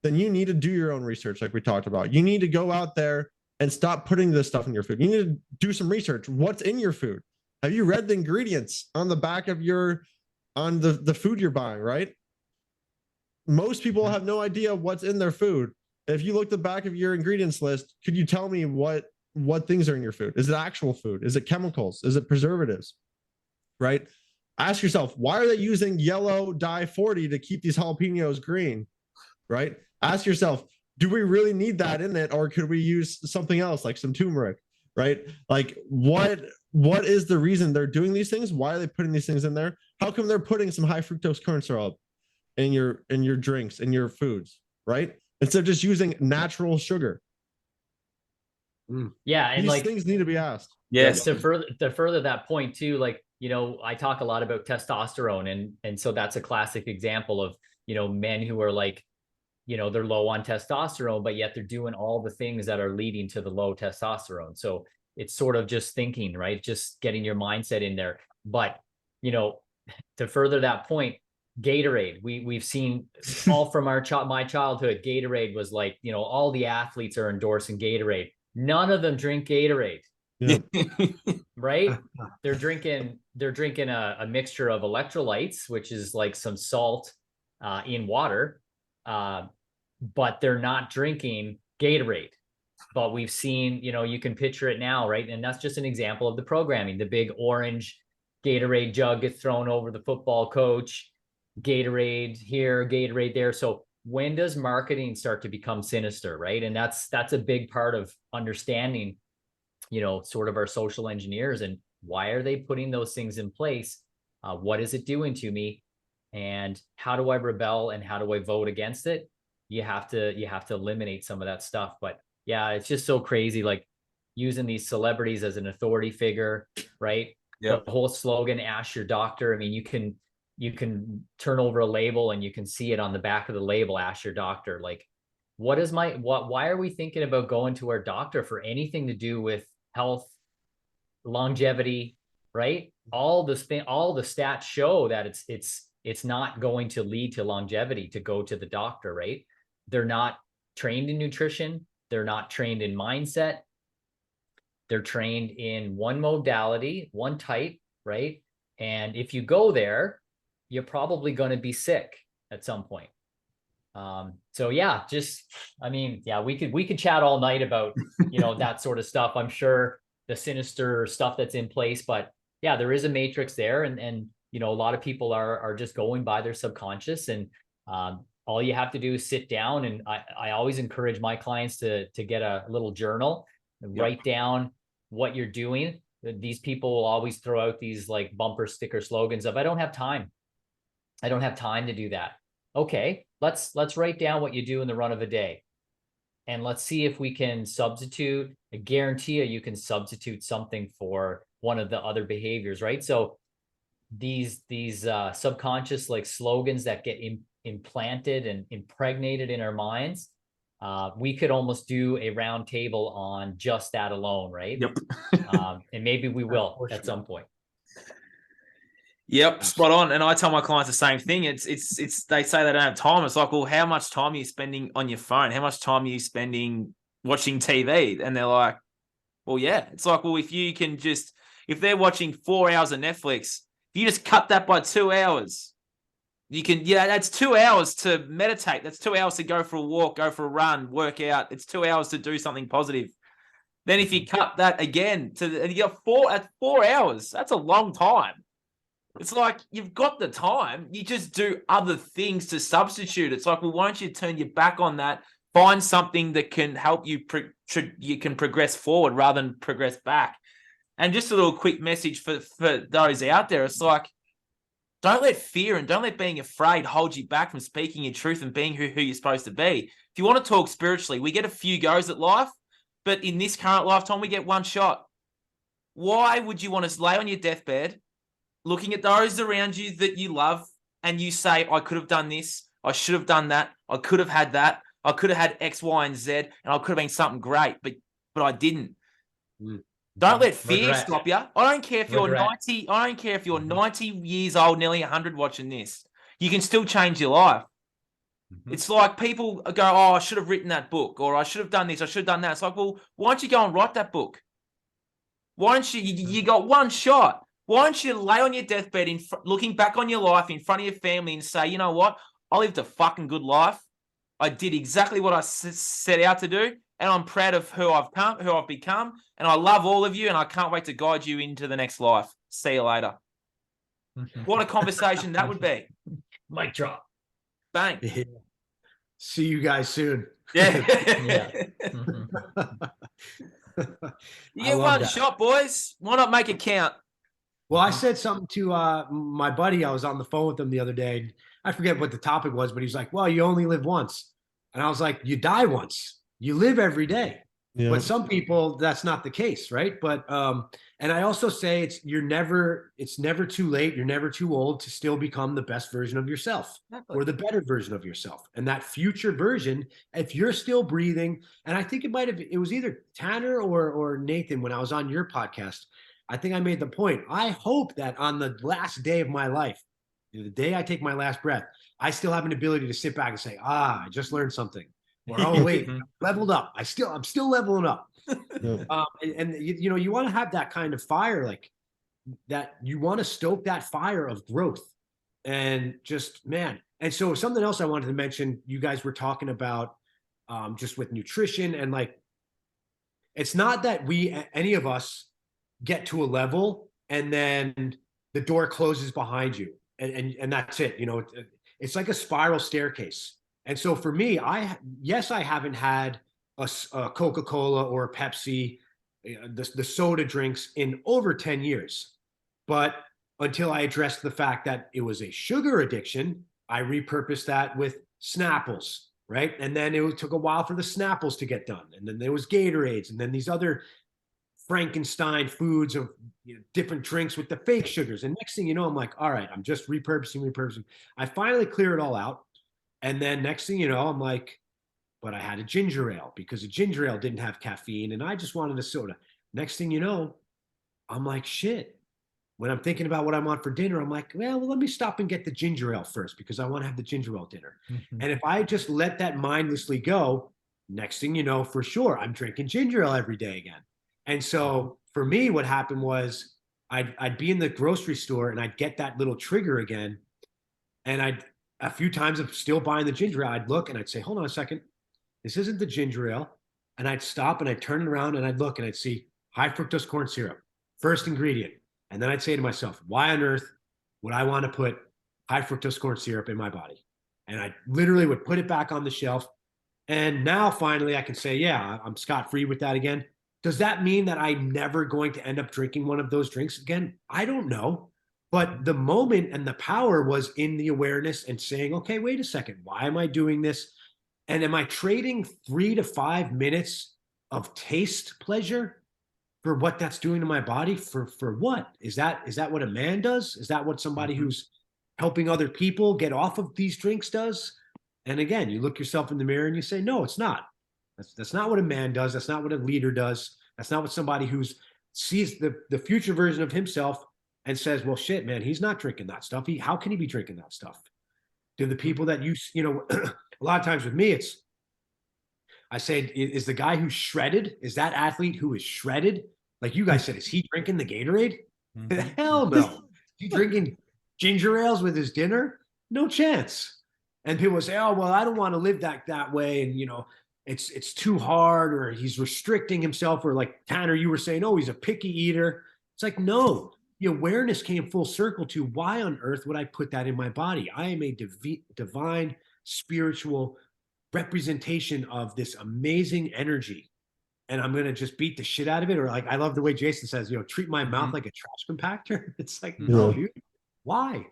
then you need to do your own research, like we talked about. You need to go out there and stop putting this stuff in your food. You need to do some research. What's in your food? Have you read the ingredients on the back of the food you're buying, right? most people have no idea what's in their food. If you look at the back of your ingredients list, could you tell me what things are in your food? Is it actual food? Is it chemicals? Is it preservatives? Right? Ask yourself, why are they using yellow dye 40 to keep these jalapenos green? Right? Ask yourself, do we really need that in it, or could we use something else like some turmeric? Right? Like what is the reason they're doing these things? Why are they putting these things in there? How come they're putting some high fructose corn syrup in your drinks, in your foods, right? Instead of just using natural sugar. Yeah, and these like things need to be asked. Yes. To further that point too, like, you know, I talk a lot about testosterone, and so that's a classic example of, you know, men who are like, you know, they're low on testosterone, but yet they're doing all the things that are leading to the low testosterone. So it's sort of just thinking, right? Just getting your mindset in there. But, you know, to further that point, Gatorade, we've seen all from my childhood. Gatorade was like, you know, all the athletes are endorsing Gatorade. None of them drink Gatorade. Yeah. Right? They're drinking a mixture of electrolytes, which is like some salt in water. But they're not drinking Gatorade. But we've seen, you know, you can picture it now, right? And that's just an example of the programming. The big orange Gatorade jug gets thrown over the football coach, Gatorade here, Gatorade there. So when does marketing start to become sinister, right? And that's a big part of understanding, you know, sort of our social engineers, and why are they putting those things in place? What is it doing to me? And how do I rebel, and how do I vote against it? You have to eliminate some of that stuff. But yeah, it's just so crazy, like using these celebrities as an authority figure, right? Yeah. The whole slogan, ask your doctor. I mean, you can turn over a label and you can see it on the back of the label, ask your doctor. Like, why are we thinking about going to our doctor for anything to do with health, longevity, right? All the stats show that it's not going to lead to longevity to go to the doctor, right? They're not trained in nutrition. They're not trained in mindset. They're trained in one modality, one type, right? And if you go there, you're probably going to be sick at some point. So yeah, I mean, yeah, we could chat all night about, you know, that sort of stuff. I'm sure the sinister stuff that's in place, but yeah, there is a matrix there, and you know, a lot of people are just going by their subconscious, and all you have to do is sit down. And I always encourage my clients to get a little journal and write down what you're doing. These people will always throw out these like bumper sticker slogans of, I don't have time. I don't have time to do that. Okay, let's write down what you do in the run of a day. And let's see if we can substitute. I guarantee you can substitute something for one of the other behaviors, right? So these subconscious like slogans that get implanted and impregnated in our minds, we could almost do a round table on just that alone, right? Yep. And maybe we will at some point. Yep, spot on. And I tell my clients the same thing. It's they say they don't have time. It's like, well, how much time are you spending on your phone? How much time are you spending watching TV? And they're like, well, yeah. It's like, well, if they're watching 4 hours of Netflix, if you just cut that by 2 hours, you can, that's 2 hours to meditate. That's 2 hours to go for a walk, go for a run, work out. It's 2 hours to do something positive. Then if you cut that again and you got 4 hours, that's a long time. It's like, you've got the time, you just do other things to substitute. It's like, well, why don't you turn your back on that, find something that can help you, you can progress forward rather than progress back. And just a little quick message for those out there. It's like, don't let fear and don't let being afraid hold you back from speaking your truth and being who you're supposed to be. If you want to talk spiritually, we get a few goes at life, but in this current lifetime, we get one shot. Why would you want to lay on your deathbed, looking at those around you that you love, and you say, I could have done this, I should have done that, I could have had that, I could have had X, Y, and Z, and I could have been something great, but I didn't. Don't let fear stop you. I don't care if you're 90. I don't care if you're 90 years old, nearly 100 watching this. You can still change your life. It's like people go, oh, I should have written that book, or I should have done this, I should have done that. It's like, well, why don't you go and write that book? Why don't you got one shot. Why don't you lay on your deathbed, looking back on your life in front of your family and say, you know what? I lived a fucking good life. I did exactly what I set out to do, and I'm proud of who I've become, and I love all of you, and I can't wait to guide you into the next life. See you later. What a conversation that would be. Mic drop. Bang. Yeah. See you guys soon. Yeah. You I get love one that. shot, boys. Why not make it count? Well, I said something to my buddy. I was on the phone with him the other day. I forget what the topic was, but he's like, well, you only live once. And I was like, you die once. You live every day. Yeah. But some people, that's not the case, right? But and I also say it's never too late. You're never too old to still become the best version of yourself or the better version of yourself. And that future version, if you're still breathing, and I think it was either Tanner or Nathan when I was on your podcast. I think I made the point. I hope that on the last day of my life, the day I take my last breath, I still have an ability to sit back and say, I just learned something. Or, oh, wait, leveled up. I'm still leveling up. And you want to have that kind of fire, like that. You want to stoke that fire of growth and just, man. And so something else I wanted to mention, you guys were talking about just with nutrition, and like, it's not that any of us get to a level and then the door closes behind you and that's it. It's like a spiral staircase. And so for me, I haven't had a Coca-Cola or a Pepsi, the soda drinks in over 10 years. But until I addressed the fact that it was a sugar addiction, I repurposed that with Snapples, right? And then it took a while for the Snapples to get done. And then there was Gatorades, and then these other Frankenstein foods of different drinks with the fake sugars. And next thing you know, I'm like, all right, I'm just repurposing. I finally clear it all out. And then next thing you know, I'm like, but I had a ginger ale because a ginger ale didn't have caffeine and I just wanted a soda. Next thing you know, I'm like, shit. When I'm thinking about what I want for dinner, I'm like, well, let me stop and get the ginger ale first because I want to have the ginger ale dinner. And if I just let that mindlessly go, next thing you know, for sure, I'm drinking ginger ale every day again. And so for me, what happened was I'd be in the grocery store and I'd get that little trigger again. And a few times I'm still buying the ginger ale, I'd look and I'd say, hold on a second, this isn't the ginger ale. And I'd stop and I'd turn it around and I'd look and I'd see high fructose corn syrup, first ingredient. And then I'd say to myself, why on earth would I want to put high fructose corn syrup in my body? And I literally would put it back on the shelf. And now finally I can say, yeah, I'm scot-free with that again. Does that mean that I'm never going to end up drinking one of those drinks again? I don't know. But the moment and the power was in the awareness and saying, okay, wait a second, why am I doing this? And am I trading 3 to 5 minutes of taste pleasure for what that's doing to my body? For what? Is that what a man does? Is that what somebody who's helping other people get off of these drinks does? And again, you look yourself in the mirror and you say, no, it's not. That's not what a man does. That's not what a leader does. That's not what somebody who sees the future version of himself and says, well, shit, man, he's not drinking that stuff. How can he be drinking that stuff? Do the people that a lot of times with me, I say, is the guy who's shredded, is that athlete who is shredded? Like you guys said, is he drinking the Gatorade? Hell no. Is he drinking ginger ales with his dinner? No chance. And people say, oh, well, I don't want to live that way. And, it's too hard, or he's restricting himself, or like Tanner, you were saying, oh, he's a picky eater. It's like, no. The awareness came full circle to why on earth would I put that in my body? I am a divine, spiritual representation of this amazing energy. And I'm going to just beat the shit out of it. Or like, I love the way Jason says, treat my mouth like a trash compactor. It's like, no, dude, why?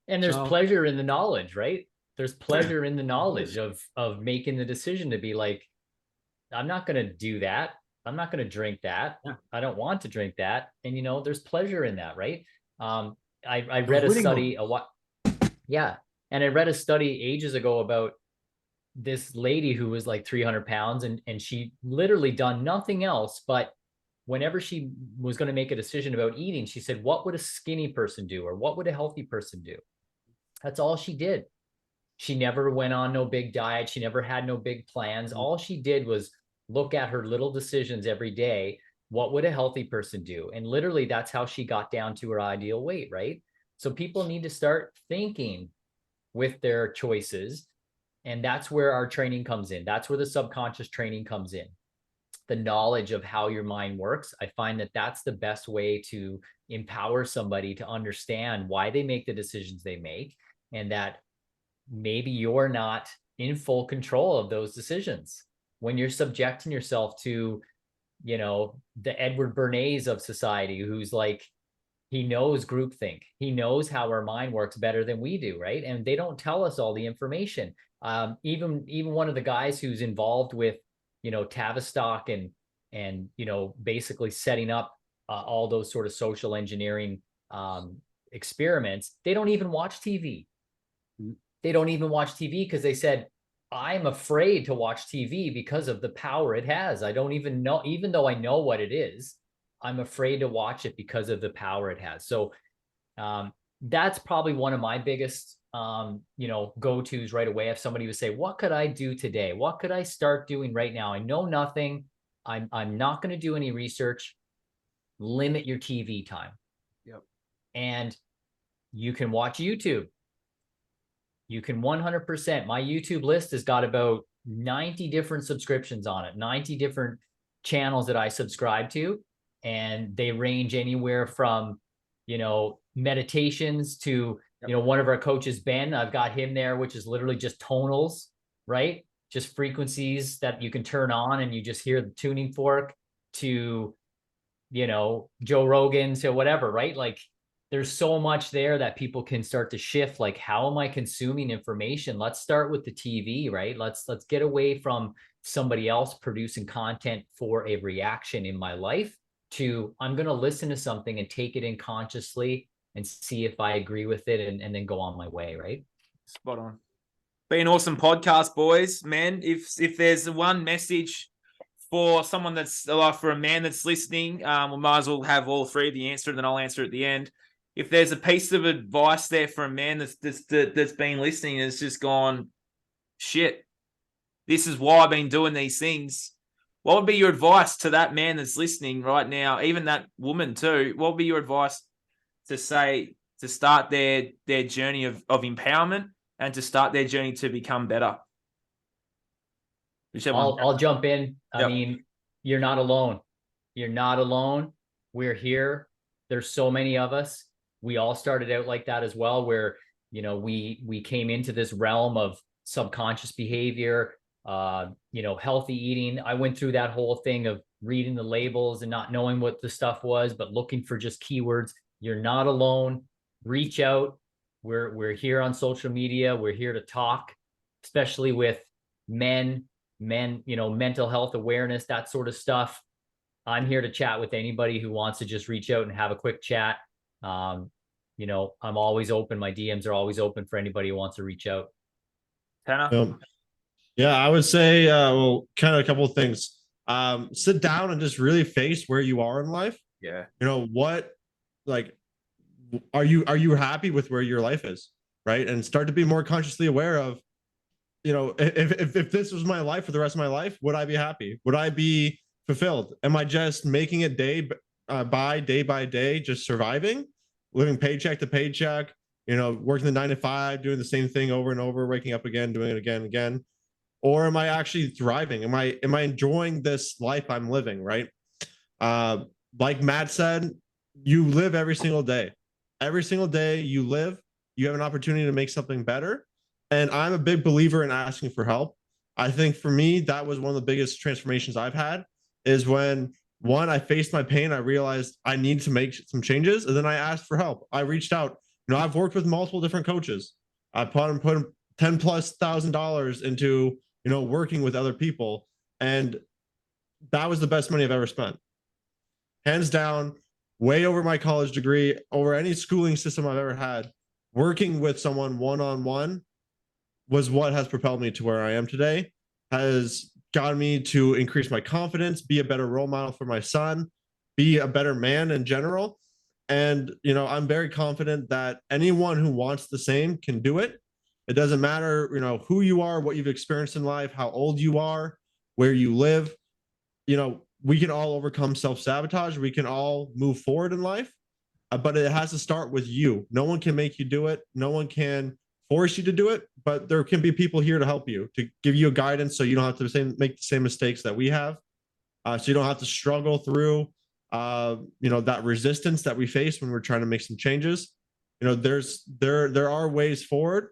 And there's pleasure in the knowledge, right? There's pleasure in the knowledge of making the decision to be like, I'm not going to do that. I'm not going to drink that. Yeah. I don't want to drink that. And, there's pleasure in that, right? I read a study and I read a study ages ago about this lady who was like 300 pounds and she literally done nothing else. But whenever she was going to make a decision about eating, she said, what would a skinny person do? Or what would a healthy person do? That's all she did. She never went on no big diet. She never had no big plans. All she did was look at her little decisions every day. What would a healthy person do? And literally that's how she got down to her ideal weight, right? So people need to start thinking, with their choices. And that's where our training comes in. That's where the subconscious training comes in. The knowledge of how your mind works. I find that that's the best way to empower somebody to understand why they make the decisions they make, and that maybe you're not in full control of those decisions when you're subjecting yourself to, you know, the Edward Bernays of society, who's like, he knows groupthink. He knows how our mind works better than we do, right? And they don't tell us all the information. Even one of the guys who's involved with, you know, Tavistock and you know, basically setting up all those sort of social engineering experiments, they don't even watch TV. They don't even watch TV because they said, I'm afraid to watch TV because of the power it has. I don't even know, even though I know what it is, I'm afraid to watch it because of the power it has. So that's probably one of my biggest, you know, go-tos right away. If somebody would say, what could I do today? What could I start doing right now? I know nothing. I'm not going to do any research. Limit your TV time. Yep. And you can watch YouTube. You can 100%. My YouTube list has got about 90 different subscriptions on it, 90 different channels that I subscribe to. And they range anywhere from, you know, meditations to, you know, one of our coaches, Ben, I've got him there, which is literally just tonals, right? Just frequencies that you can turn on and you just hear the tuning fork, to, you know, Joe Rogan, to whatever, right? Like, there's so much there that people can start to shift. Like, how am I consuming information? Let's start with the TV, right? Let's get away from somebody else producing content for a reaction in my life to, I'm going to listen to something and take it in consciously and see if I agree with it, and then go on my way, right? Spot on. Be an awesome podcast, boys. Man, if there's one message for someone that's, like, for a man that's listening, we might as well have all three of the answer, and then I'll answer at the end. If there's a piece of advice there for a man that's been listening and has just gone, shit, this is why I've been doing these things, what would be your advice to that man that's listening right now, even that woman too? What would be your advice to say, to start their journey of empowerment and to start their journey to become better? I'll jump in. Yep. I mean, you're not alone. You're not alone. We're here. There's so many of us. We all started out like that as well, where, you know, we came into this realm of subconscious behavior, you know, healthy eating. I went through that whole thing of reading the labels and not knowing what the stuff was, but looking for just keywords. You're not alone. Reach out. We're here on social media. We're here to talk, especially with men, you know, mental health awareness, that sort of stuff. I'm here to chat with anybody who wants to just reach out and have a quick chat. You know, I'm always open. My DMs are always open for anybody who wants to reach out. Tanner? Yeah, I would say, well, kind of a couple of things. Sit down and just really face where you are in life. Yeah. You know, what, like, are you happy with where your life is, right? And start to be more consciously aware of, you know, if this was my life for the rest of my life, would I be happy? Would I be fulfilled? Am I just making it day by day, just surviving, living paycheck to paycheck, you know, working the 9 to 5, doing the same thing over and over, waking up again, doing it again and again? Or am I actually thriving? Am I enjoying this life I'm living, right? Like Matt said, you live every single day. Every single day you live, you have an opportunity to make something better. And I'm a big believer in asking for help. I think for me, that was one of the biggest transformations I've had, is when, one, I faced my pain, I realized I need to make some changes, and then I asked for help. I reached out. You know, I've worked with multiple different coaches. I put $10,000+ into, you know, working with other people, and that was the best money I've ever spent. Hands down, way over my college degree, over any schooling system I've ever had. Working with someone one-on-one was what has propelled me to where I am today, has gotten me to increase my confidence, be a better role model for my son, be a better man in general. And, you know, I'm very confident that anyone who wants the same can do it. It doesn't matter, you know, who you are, what you've experienced in life, how old you are, where you live. You know, we can all overcome self-sabotage. We can all move forward in life, but it has to start with you. No one can make you do it. No one can force you to do it, but there can be people here to help you, to give you a guidance so you don't have to make the same mistakes that we have. So you don't have to struggle through, that resistance that we face when we're trying to make some changes. There are ways forward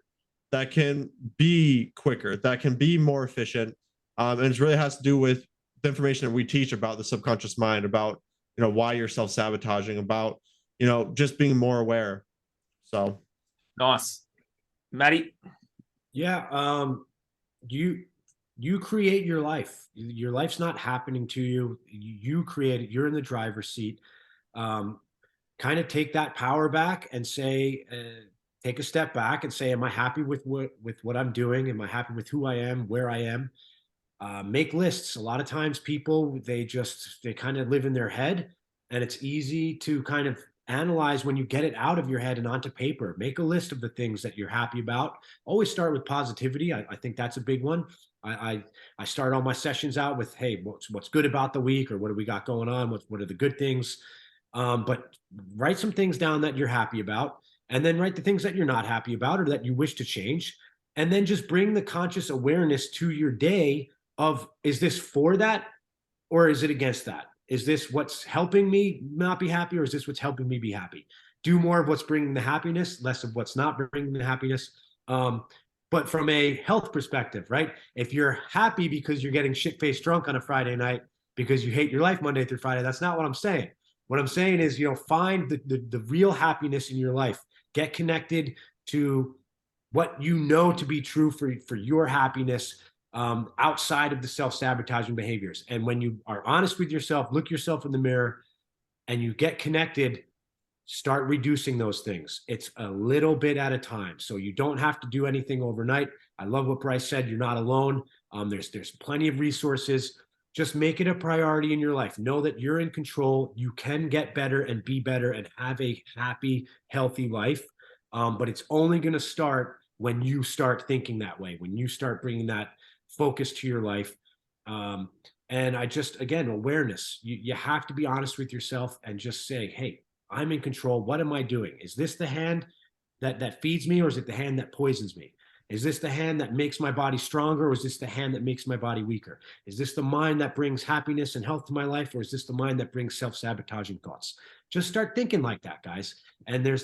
that can be quicker, that can be more efficient. And it really has to do with the information that we teach about the subconscious mind, about, why you're self-sabotaging, about, just being more aware. So. Nice. Matty? Yeah. You create your life. Your life's not happening to you. You create it. You're in the driver's seat. Kind of take that power back and say, take a step back and say, am I happy with what I'm doing? Am I happy with who I am, where I am? Make lists. A lot of times people, they kind of live in their head, and it's easy to kind of analyze when you get it out of your head and onto paper. Make a list of the things that you're happy about. Always start with positivity. I think that's a big one. I start all my sessions out with, hey, what's good about the week, or what do we got going on? What are the good things? But write some things down that you're happy about, and then write the things that you're not happy about or that you wish to change. And then just bring the conscious awareness to your day of, is this for that, or is it against that? Is this what's helping me not be happy, or is this what's helping me be happy? Do more of what's bringing the happiness, less of what's not bringing the happiness. But from a health perspective, right? If you're happy because you're getting shit-faced drunk on a Friday night because you hate your life Monday through Friday, that's not what I'm saying. What I'm saying is, find the real happiness in your life. Get connected to what you know to be true for your happiness, outside of the self-sabotaging behaviors. And when you are honest with yourself, look yourself in the mirror, and you get connected, start reducing those things. It's a little bit at a time. So you don't have to do anything overnight. I love what Bryce said. You're not alone. There's plenty of resources. Just make it a priority in your life. Know that you're in control. You can get better and be better and have a happy, healthy life. But it's only going to start when you start thinking that way, when you start bringing that focus to your life. And again, awareness. You have to be honest with yourself and just say, hey, I'm in control. What am I doing? Is this the hand that feeds me, or is it the hand that poisons me? Is this the hand that makes my body stronger, or is this the hand that makes my body weaker? Is this the mind that brings happiness and health to my life, or is this the mind that brings self-sabotaging thoughts? Just start thinking like that, guys. And there's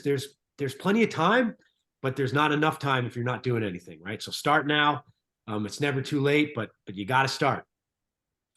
plenty of time, but there's not enough time if you're not doing anything, right? So start now. It's never too late, but you got to start.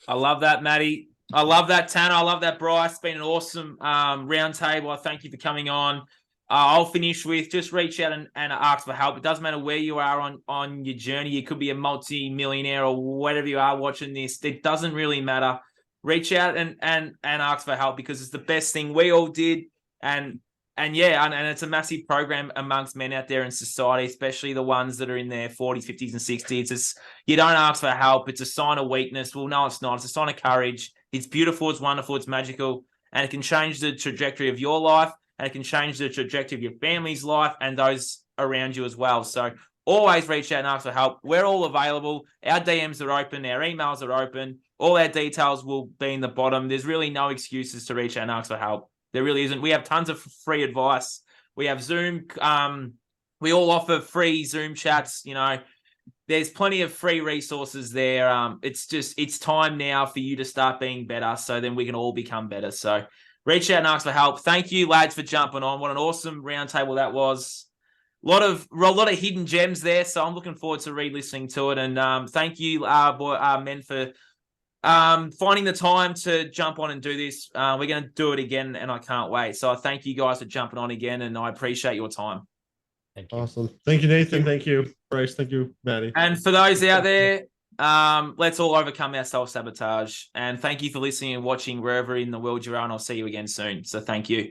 I love that, Matty. I love that, Tanner. I love that, Bryce. It's been an awesome roundtable. I thank you for coming on. I'll finish with, just reach out and ask for help. It doesn't matter where you are on your journey. You could be a multi-millionaire or whatever you are watching this. It doesn't really matter. Reach out and ask for help, because it's the best thing we all did. And it's a massive program amongst men out there in society, especially the ones that are in their 40s, 50s, and 60s. It's, you don't ask for help. It's a sign of weakness. Well, no, it's not. It's a sign of courage. It's beautiful. It's wonderful. It's magical. And it can change the trajectory of your life, and it can change the trajectory of your family's life and those around you as well. So always reach out and ask for help. We're all available. Our DMs are open. Our emails are open. All our details will be in the bottom. There's really no excuses to reach out and ask for help. There really isn't. We have tons of free advice. We have Zoom. We all offer free Zoom chats. There's plenty of free resources there. It's time now for you to start being better, so then we can all become better. So reach out and ask for help. Thank you, lads, for jumping on. What an awesome roundtable that was. A lot of hidden gems there. So I'm looking forward to re-listening to it. And thank you, men, for finding the time to jump on and do this. We're going to do it again, and I can't wait. So I thank you guys for jumping on again, and I appreciate your time. Thank you. Awesome. Thank you, Nathan. Thank you, Bryce. Thank you, Matty. And for those out there, let's all overcome our self-sabotage. And thank you for listening and watching wherever in the world you're at, and I'll see you again soon. So thank you.